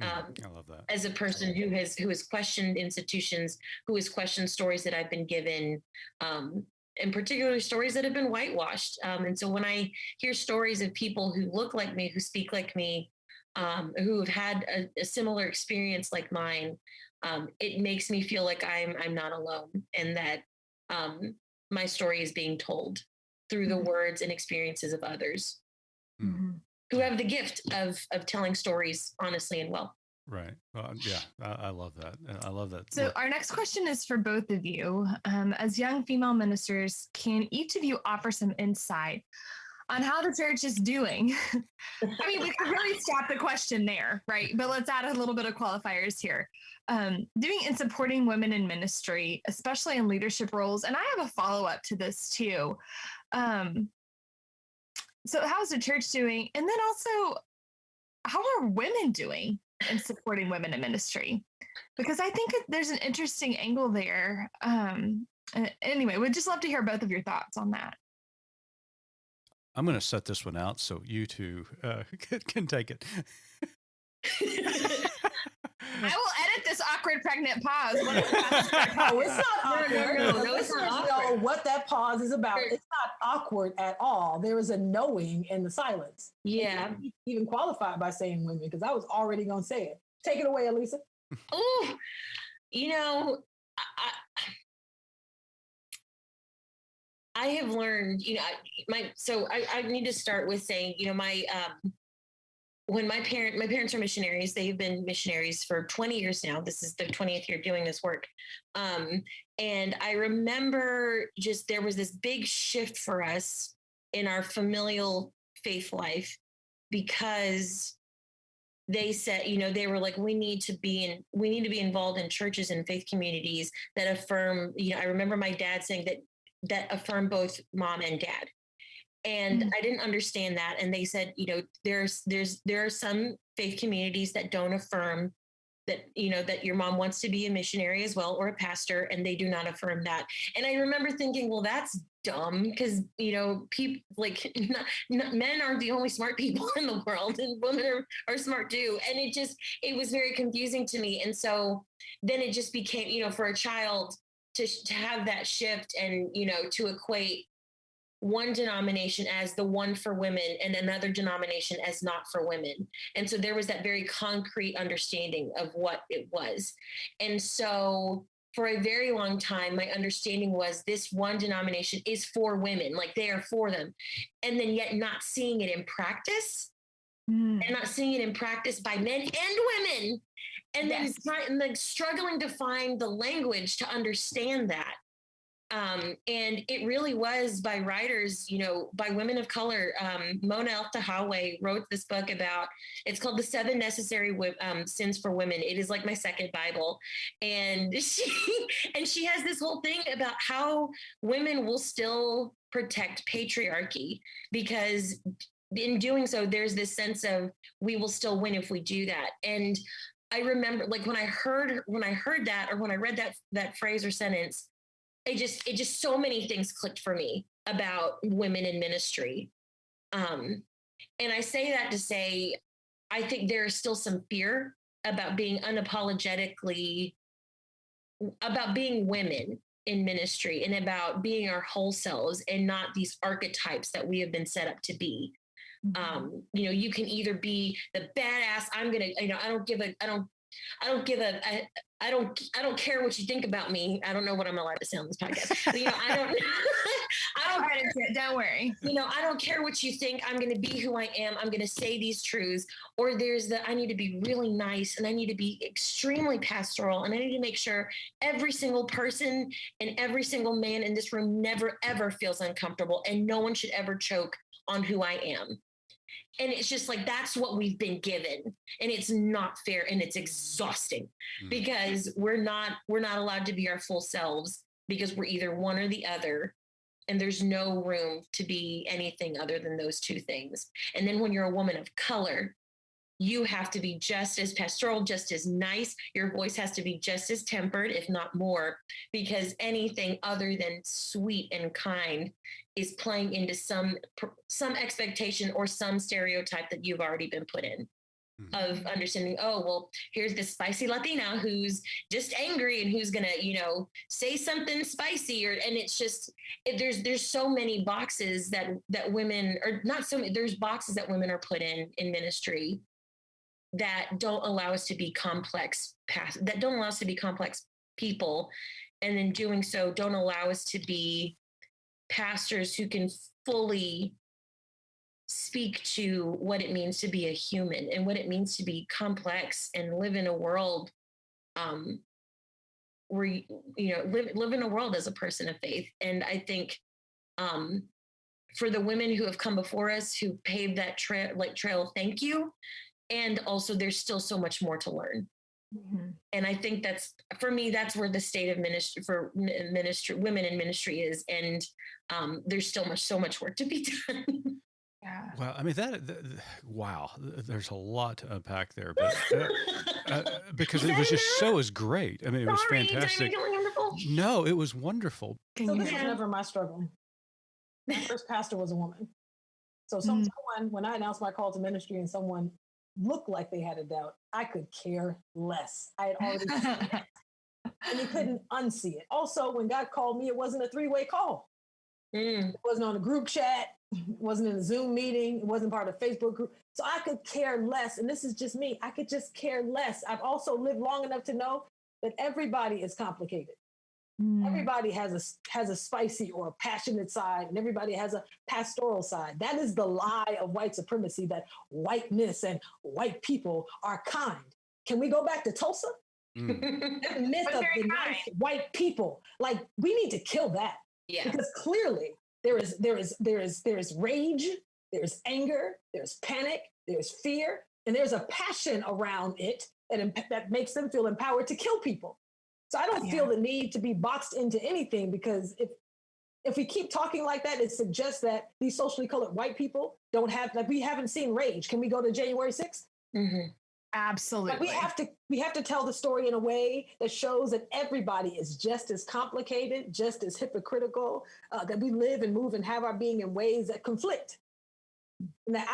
Speaker 3: I love that.
Speaker 7: As a person who has questioned institutions, who has questioned stories that I've been given, and particularly stories that have been whitewashed. And so when I hear stories of people who look like me, who speak like me, who have had a similar experience like mine, it makes me feel like I'm not alone, and that my story is being told through the words and experiences of others. Mm-hmm. Who have the gift of telling stories honestly and well.
Speaker 3: Right. Yeah, I love that. I love that.
Speaker 5: So our next question is for both of you. As young female ministers, can each of you offer some insight on how the church is doing? I mean, we could really stop the question there, right? But let's add a little bit of qualifiers here. Doing and supporting women in ministry, especially in leadership roles. And I have a follow-up to this too. So how's the church doing? And then also, how are women doing in supporting women in ministry? Because I think there's an interesting angle there. Anyway, we'd just love to hear both of your thoughts on that.
Speaker 3: I'm going to set this one out so you two can take it.
Speaker 5: I will edit this awkward pregnant pause.
Speaker 8: No, it's not awkward.
Speaker 7: No, it's not awkward.
Speaker 8: Know what that pause is about. It's not awkward at all. There is a knowing in the silence.
Speaker 7: Yeah.
Speaker 8: Even qualified by saying women, because I was already going to say it. Take it away, Alyssa.
Speaker 7: Oh, I have learned, I need to start with saying, when my parents are missionaries, they've been missionaries for 20 years now. This is their 20th year doing this work. And I remember there was this big shift for us in our familial faith life, because they said, they were like, we need to be involved in churches and faith communities that affirm, I remember my dad saying that affirm both mom and dad. And I didn't understand that. And they said, there are some faith communities that don't affirm that, that your mom wants to be a missionary as well, or a pastor, and they do not affirm that. And I remember thinking, well, that's dumb, because, people like men aren't the only smart people in the world, and women are smart too. And it was very confusing to me. And so then it just became, for a child to have that shift and, to equate one denomination as the one for women and another denomination as not for women. And so there was that very concrete understanding of what it was. And so for a very long time, my understanding was this one denomination is for women, like they are for them. And then yet not seeing it in practice and not seeing it in practice by men and women. And then struggling to find the language to understand that. And it really was by writers, by women of color. Mona Eltahawy wrote this book it's called The 7 Necessary Sins for Women. It is like my second Bible. And she has this whole thing about how women will still protect patriarchy, because in doing so, there's this sense of we will still win if we do that. And I remember, like, when I heard that, or when I read that phrase or sentence, it just so many things clicked for me about women in ministry. And I say that to say, I think there is still some fear about being about being women in ministry and about being our whole selves and not these archetypes that we have been set up to be. You can either be the badass, I don't care what you think about me. I don't know what I'm allowed to say on this podcast. But,
Speaker 5: don't worry.
Speaker 7: I don't care what you think. I'm going to be who I am. I'm going to say these truths. Or there's I need to be really nice, and I need to be extremely pastoral, and I need to make sure every single person and every single man in this room never, ever feels uncomfortable, and no one should ever choke on who I am. And it's just like, that's what we've been given. And it's not fair. And it's exhausting because we're not allowed to be our full selves, because we're either one or the other. And there's no room to be anything other than those two things. And then when you're a woman of color, you have to be just as pastoral, just as nice. Your voice has to be just as tempered, if not more, because anything other than sweet and kind is playing into some expectation or some stereotype that you've already been put in of understanding, oh, well, here's this spicy Latina who's just angry and who's gonna, say something spicy, and it's just, there's so many boxes that women, or not so many, there's boxes that women are put in ministry that don't allow us to be complex people. And in doing so, don't allow us to be pastors who can fully speak to what it means to be a human and what it means to be complex and live in a world where live in a world as a person of faith. And I think for the women who have come before us, who paved that trail, thank you. And also, there's still so much more to learn. And I think that's, for me, that's where the state of ministry for women in ministry is. And there's still so much work to be done.
Speaker 5: Yeah.
Speaker 3: Well, I mean, wow, there's a lot to unpack there, but because it was just great. I mean, it was fantastic. No, it was wonderful.
Speaker 8: So this was never my struggle. My first pastor was a woman. So someone, when I announced my call to ministry and someone looked like they had a doubt, I could care less. I had already seen it. And you couldn't unsee it. Also, when God called me, it wasn't a 3-way call. It wasn't on a group chat. It wasn't in a Zoom meeting. It wasn't part of a Facebook group. So I could care less. And this is just me. I could just care less. I've also lived long enough to know that everybody is complicated. Everybody has a spicy or a passionate side, and everybody has a pastoral side. That is the lie of white supremacy, that whiteness and white people are kind. Can we go back to Tulsa? That myth of the nice white people. Like, we need to kill that. Yeah. Because clearly there is rage, there's anger, there's panic, there's fear, and there's a passion around it that makes them feel empowered to kill people. So I don't feel the need to be boxed into anything, because if we keep talking like that, it suggests that these socially colored white people don't have, like, we haven't seen rage. Can we go to January 6th?
Speaker 5: Absolutely.
Speaker 8: But we have to tell the story in a way that shows that everybody is just as complicated, just as hypocritical, that we live and move and have our being in ways that conflict. And that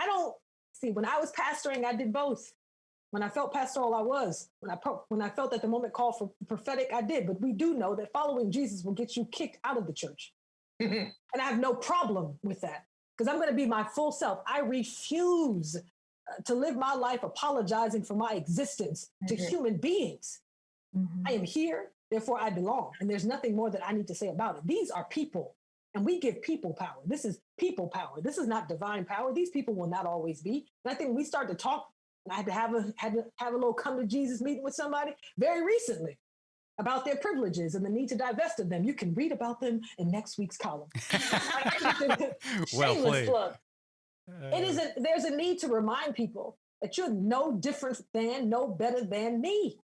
Speaker 8: when I was pastoring, I did both. When I felt pastoral, I was. When I felt that the moment called for prophetic, I did. But we do know that following Jesus will get you kicked out of the church. And I have no problem with that because I'm going to be my full self. I refuse to live my life apologizing for my existence to human beings. I am here, therefore I belong. And there's nothing more that I need to say about it. These are people, and we give people power. This is people power. This is not divine power. These people will not always be. And I think when we start to talk, and I had to have a little come to Jesus meeting with somebody very recently about their privileges and the need to divest of them. You can read about them in next week's column.
Speaker 3: Well
Speaker 8: Shameless
Speaker 3: played.
Speaker 8: plug. There's a need to remind people that you're no different than, no better than me.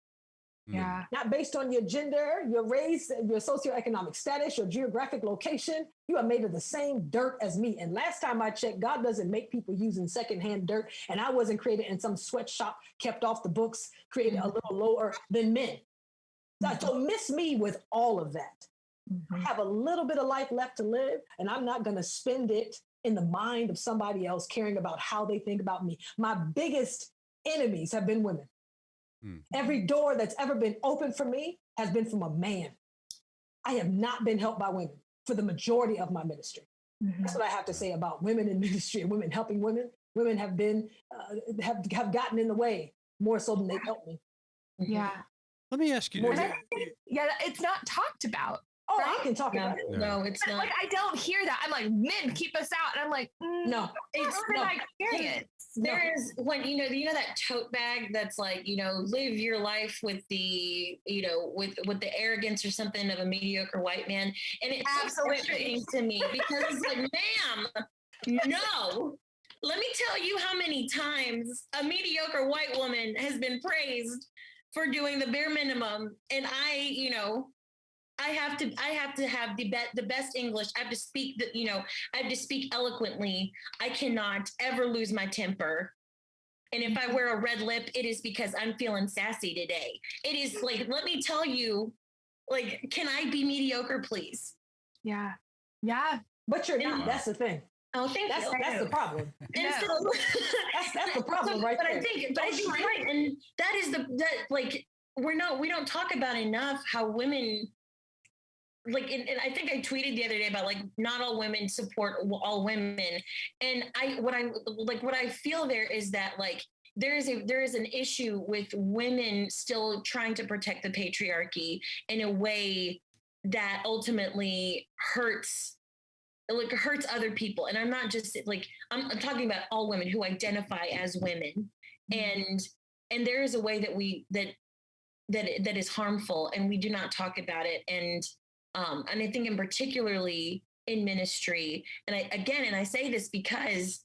Speaker 5: Yeah.
Speaker 8: Not based on your gender, your race, your socioeconomic status, your geographic location. You are made of the same dirt as me. And last time I checked, God doesn't make people using secondhand dirt. And I wasn't created in some sweatshop, kept off the books, created a little lower than men. So miss me with all of that. I have a little bit of life left to live, and I'm not going to spend it in the mind of somebody else caring about how they think about me. My biggest enemies have been women. Every door that's ever been open for me has been from a man. I have not been helped by women for the majority of my ministry. That's what I have to say about women in ministry and women helping women. Women have been, have gotten in the way more so than they've helped me.
Speaker 5: Yeah.
Speaker 3: Let me ask you.
Speaker 5: Yeah, it's not talked about.
Speaker 8: Oh,
Speaker 5: right?
Speaker 8: I can talk about it.
Speaker 7: No, it's
Speaker 5: But,
Speaker 7: not.
Speaker 5: like, I don't hear that. I'm like, men, keep us out. And I'm like,
Speaker 8: No,
Speaker 5: it's not my experience.
Speaker 7: There is when you know that tote bag that's like, live your life with the, with the arrogance or something of a mediocre white man. And it's so frustrating to me because it's like, ma'am, no. Let me tell you how many times a mediocre white woman has been praised for doing the bare minimum. And I have to have the best English. I have to speak I have to speak eloquently. I cannot ever lose my temper. And if I wear a red lip, it is because I'm feeling sassy today. It is like, let me tell you, like, can I be mediocre, please?
Speaker 5: Yeah. Yeah.
Speaker 8: But you're not. That's the thing.
Speaker 7: Oh, thank you.
Speaker 8: That's the problem.
Speaker 7: And so
Speaker 8: that's the problem, right?
Speaker 7: But I think right, and that is we don't talk about enough how women. Like, and I think I tweeted the other day about like not all women support all women, and what I feel there is that like there is an issue with women still trying to protect the patriarchy in a way that ultimately hurts other people. And I'm not just like I'm talking about all women who identify as women, and there is a way that is harmful, and we do not talk about it. And I think in particularly in ministry, and I say this because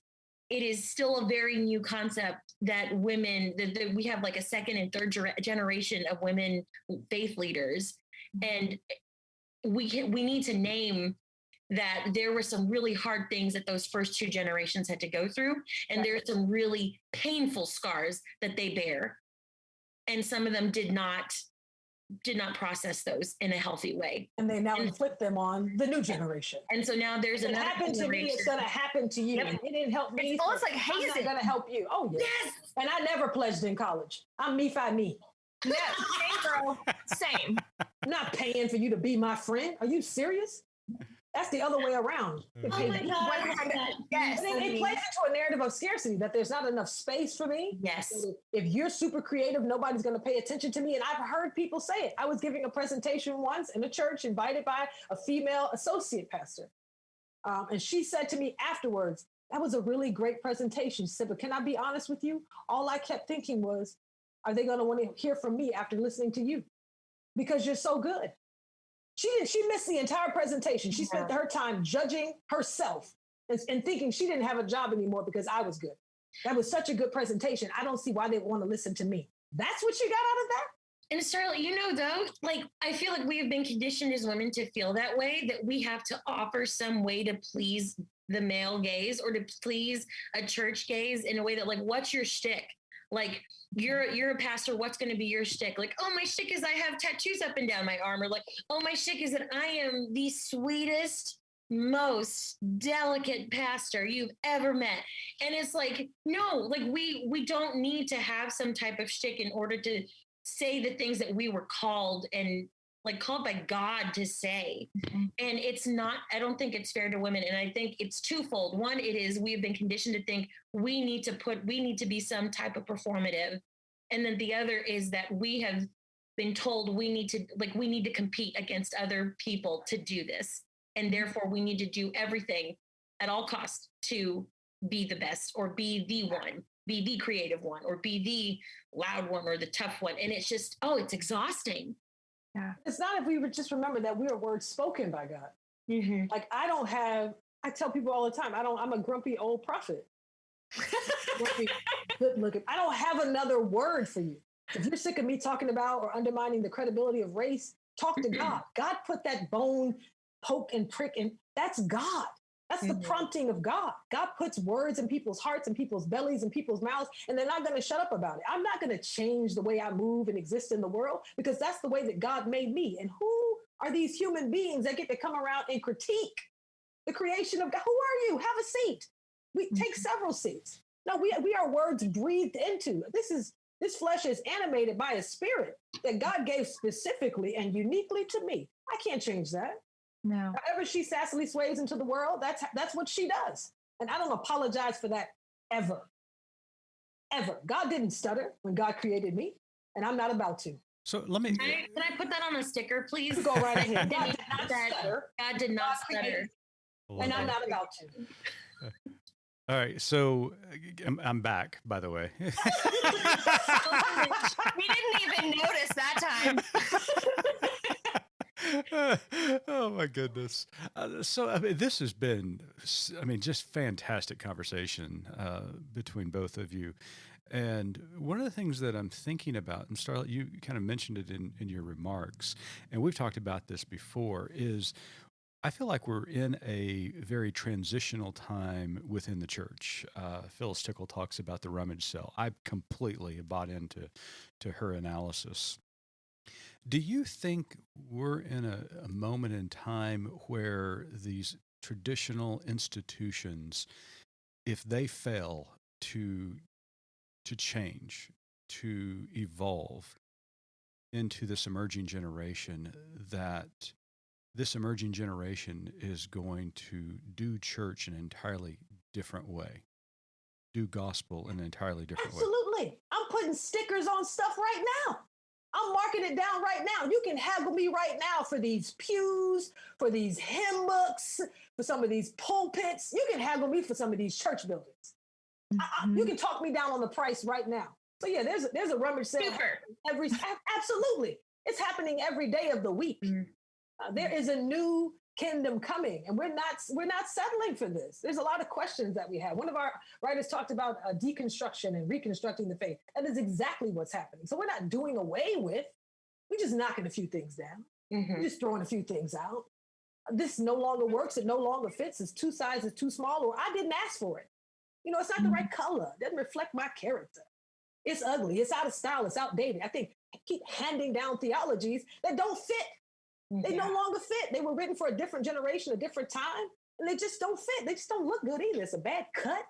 Speaker 7: it is still a very new concept that women, that we have like a second and third generation of women faith leaders. And we need to name that there were some really hard things that those first two generations had to go through. And there are some really painful scars that they bear. And some of them did not process those in a healthy way.
Speaker 8: And they now inflict them on the new generation.
Speaker 7: And so now there's
Speaker 8: it happened to me, it's going to happen to you. Yep. It didn't help me.
Speaker 5: It's almost like hazing.
Speaker 8: It's going to help you. Oh, yes. And I never pledged in college. I'm me.
Speaker 5: Yeah, same girl. Same.
Speaker 8: I'm not paying for you to be my friend. Are you serious? That's the other way around.
Speaker 7: Oh my God.
Speaker 8: Yes. It plays into a narrative of scarcity, that there's not enough space for me.
Speaker 7: Yes.
Speaker 8: If you're super creative, nobody's going to pay attention to me. And I've heard people say it. I was giving a presentation once in a church invited by a female associate pastor. And she said to me afterwards, that was a really great presentation. She said, but can I be honest with you? All I kept thinking was, are they going to want to hear from me after listening to you? Because you're so good. She missed the entire presentation. She spent her time judging herself and thinking she didn't have a job anymore because I was good. That was such a good presentation. I don't see why they want to listen to me. That's what you got out of that?
Speaker 7: And Starlette, though, like, I feel like we have been conditioned as women to feel that way, that we have to offer some way to please the male gaze or to please a church gaze in a way that, like, what's your shtick? Like, you're a pastor, what's going to be your shtick? Like, oh, my shtick is I have tattoos up and down my arm. Or like, oh, my shtick is that I am the sweetest, most delicate pastor you've ever met. And it's like, no, like we don't need to have some type of shtick in order to say the things that we were called and like called by God to say. And it's not, I don't think it's fair to women. And I think it's twofold. One, it is, we have been conditioned to think we need to be some type of performative. And then the other is that we have been told we need to compete against other people to do this. And therefore we need to do everything at all costs to be the best or be the one, be the creative one, or be the loud one or the tough one. And it's just, it's exhausting.
Speaker 8: Yeah. It's not if we would just remember that we are words spoken by God. Mm-hmm. Like I tell people all the time, I'm a grumpy old prophet. Good looking. I don't have another word for you. If you're sick of me talking about or undermining the credibility of race, talk to God. God put that bone, poke and prick, and that's God. That's the prompting of God. God puts words in people's hearts and people's bellies and people's mouths, and they're not going to shut up about it. I'm not going to change the way I move and exist in the world because that's the way that God made me. And who are these human beings that get to come around and critique the creation of God? Who are you? Have a seat. We take several seats. No, we are words breathed into. This flesh is animated by a spirit that God gave specifically and uniquely to me. I can't change that. No. However she sassily sways into the world, that's what she does. And I don't apologize for that ever. Ever. God didn't stutter when God created me, and I'm not about to.
Speaker 3: So let me...
Speaker 7: Can I put that on a sticker, please?
Speaker 8: Go right ahead. God did not stutter.
Speaker 7: God did not stutter.
Speaker 8: And I'm not about to.
Speaker 3: All right, so I'm back, by the way.
Speaker 1: We didn't even notice that time.
Speaker 3: Oh my goodness! This has been, just fantastic conversation between both of you. And one of the things that I'm thinking about, and Starlette, you kind of mentioned it in your remarks, and we've talked about this before, is I feel like we're in a very transitional time within the church. Phyllis Tickle talks about the rummage sale. I completely bought into her analysis. Do you think we're in a moment in time where these traditional institutions, if they fail to change, to evolve into this emerging generation, that this emerging generation is going to do church in an entirely different way, do gospel in an entirely different way?
Speaker 8: Absolutely. I'm putting stickers on stuff right now. I'm marking it down right now. You can haggle me right now for these pews, for these hymn books, for some of these pulpits. You can haggle me for some of these church buildings. You can talk me down on the price right now. So yeah, there's a rummage sale absolutely. It's happening every day of the week. There is a new kingdom coming, and we're not settling for this. There's a lot of questions that we have. One of our writers talked about deconstruction and reconstructing the faith. That is exactly what's happening. So we're not doing away with, we're just knocking a few things down. We're just throwing a few things out. This no longer works. It no longer fits. It's two sizes too small, or I didn't ask for it. It's not the right color. It doesn't reflect my character. It's ugly. It's out of style. It's outdated. I think I keep handing down theologies that don't fit. They no longer fit. They were written for a different generation, a different time, and they just don't fit. They just don't look good either. It's a bad cut,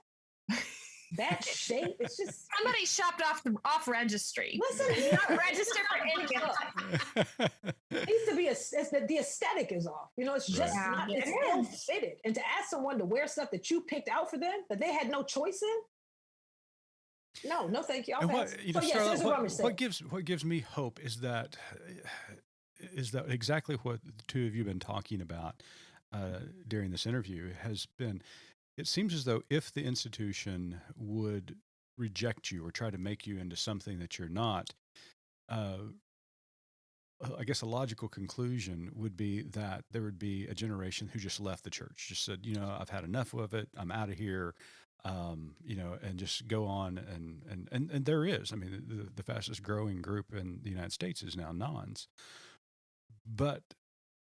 Speaker 8: bad shape. It's just
Speaker 1: somebody shopped off registry.
Speaker 8: Listen,
Speaker 1: not registered for anything.
Speaker 8: It needs to be the aesthetic is off. It's just not. It's ill-fitted. And to ask someone to wear stuff that you picked out for them that they had no choice in. No, thank you.
Speaker 3: What gives me hope is that exactly what the two of you have been talking about during this interview has been, it seems as though if the institution would reject you or try to make you into something that you're not, I guess a logical conclusion would be that there would be a generation who just left the church, just said, I've had enough of it. I'm out of here. And just go on. And there is, the fastest growing group in the United States is now nones. But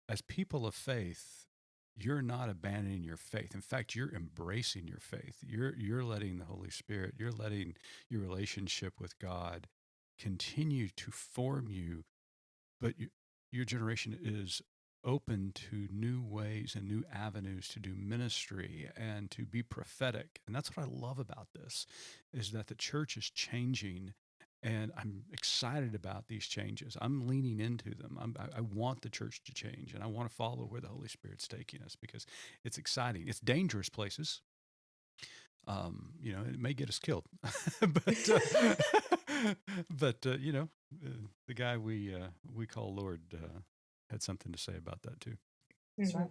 Speaker 3: as people of faith, you're not abandoning your faith. In fact, you're embracing your faith. You're letting the Holy Spirit, you're letting your relationship with God continue to form you. But your generation is open to new ways and new avenues to do ministry and to be prophetic. And that's what I love about this, is that the church is changing, and I'm excited about these changes. I'm leaning into them. I want the church to change, and I want to follow where the Holy Spirit's taking us, because it's exciting. It's dangerous places. It may get us killed, but the guy we call Lord had something to say about that too.
Speaker 8: That's right.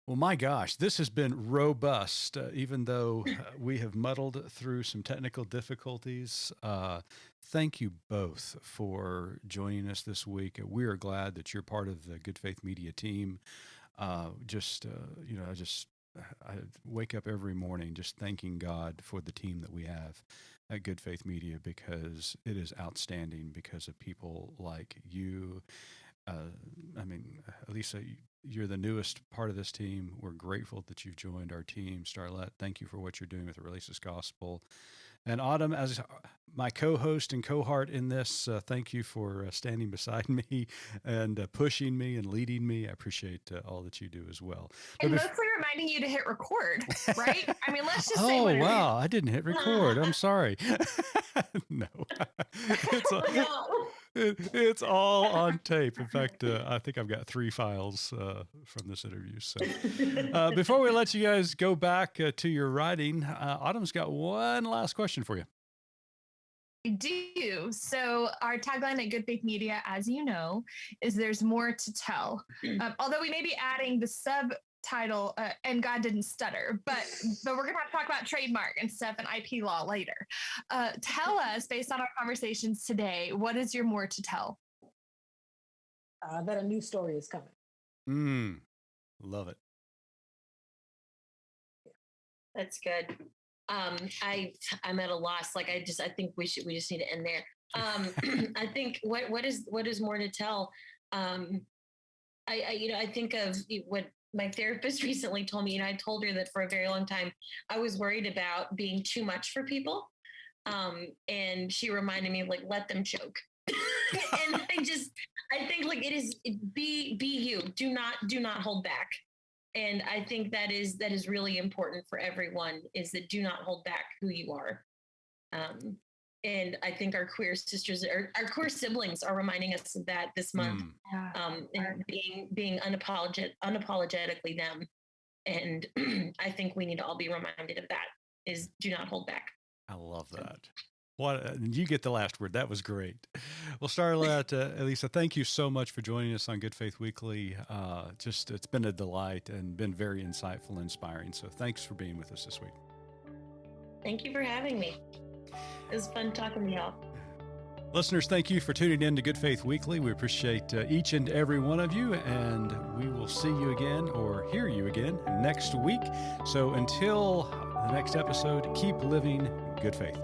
Speaker 3: Well, my gosh, this has been robust, even though we have muddled through some technical difficulties. Thank you both for joining us this week. We are glad that you're part of the Good Faith Media team. I wake up every morning just thanking God for the team that we have at Good Faith Media, because it is outstanding because of people like you. Alyssa, you're the newest part of this team. We're grateful that you've joined our team. Starlette, thank you for what you're doing with the Raceless Gospel. And Autumn, as my co-host and cohort in this, thank you for standing beside me and pushing me and leading me. I appreciate all that you do as well.
Speaker 5: And mostly reminding you to hit record, right? I mean, let's just say.
Speaker 3: Oh, wow. I didn't hit record. I'm sorry. No. It's all on tape. In fact, I think I've got 3 files from this interview. So before we let you guys go back to your writing, Autumn's got one last question for you.
Speaker 5: I do. So our tagline at Good Faith Media, as you know, is "There's more to tell." Although we may be adding the subtitle, "And God Didn't Stutter," but we're going to have to talk about trademark and stuff and IP law later. Tell us, based on our conversations today, what is your more to tell?
Speaker 8: That a new story is coming.
Speaker 3: Love it.
Speaker 7: That's good. I'm at a loss. I think we just need to end there. I think what is more to tell? I think of what my therapist recently told me, and I told her that for a very long time, I was worried about being too much for people. And she reminded me of let them choke. And I think it is be you, do not hold back. And I think that is really important for everyone, is that do not hold back who you are. And I think our queer sisters, our queer siblings, are reminding us of that this month, and being unapologetically them. And I think we need to all be reminded of that, is do not hold back.
Speaker 3: I love that. You get the last word. That was great. Well, Starlette, Alyssa, thank you so much for joining us on Good Faith Weekly. It's been a delight and been very insightful and inspiring. So thanks for being with us this week.
Speaker 7: Thank you for having me. It was fun talking to y'all.
Speaker 3: Listeners, thank you for tuning in to Good Faith Weekly. We appreciate each and every one of you, and we will see you again or hear you again next week. So until the next episode, keep living good faith.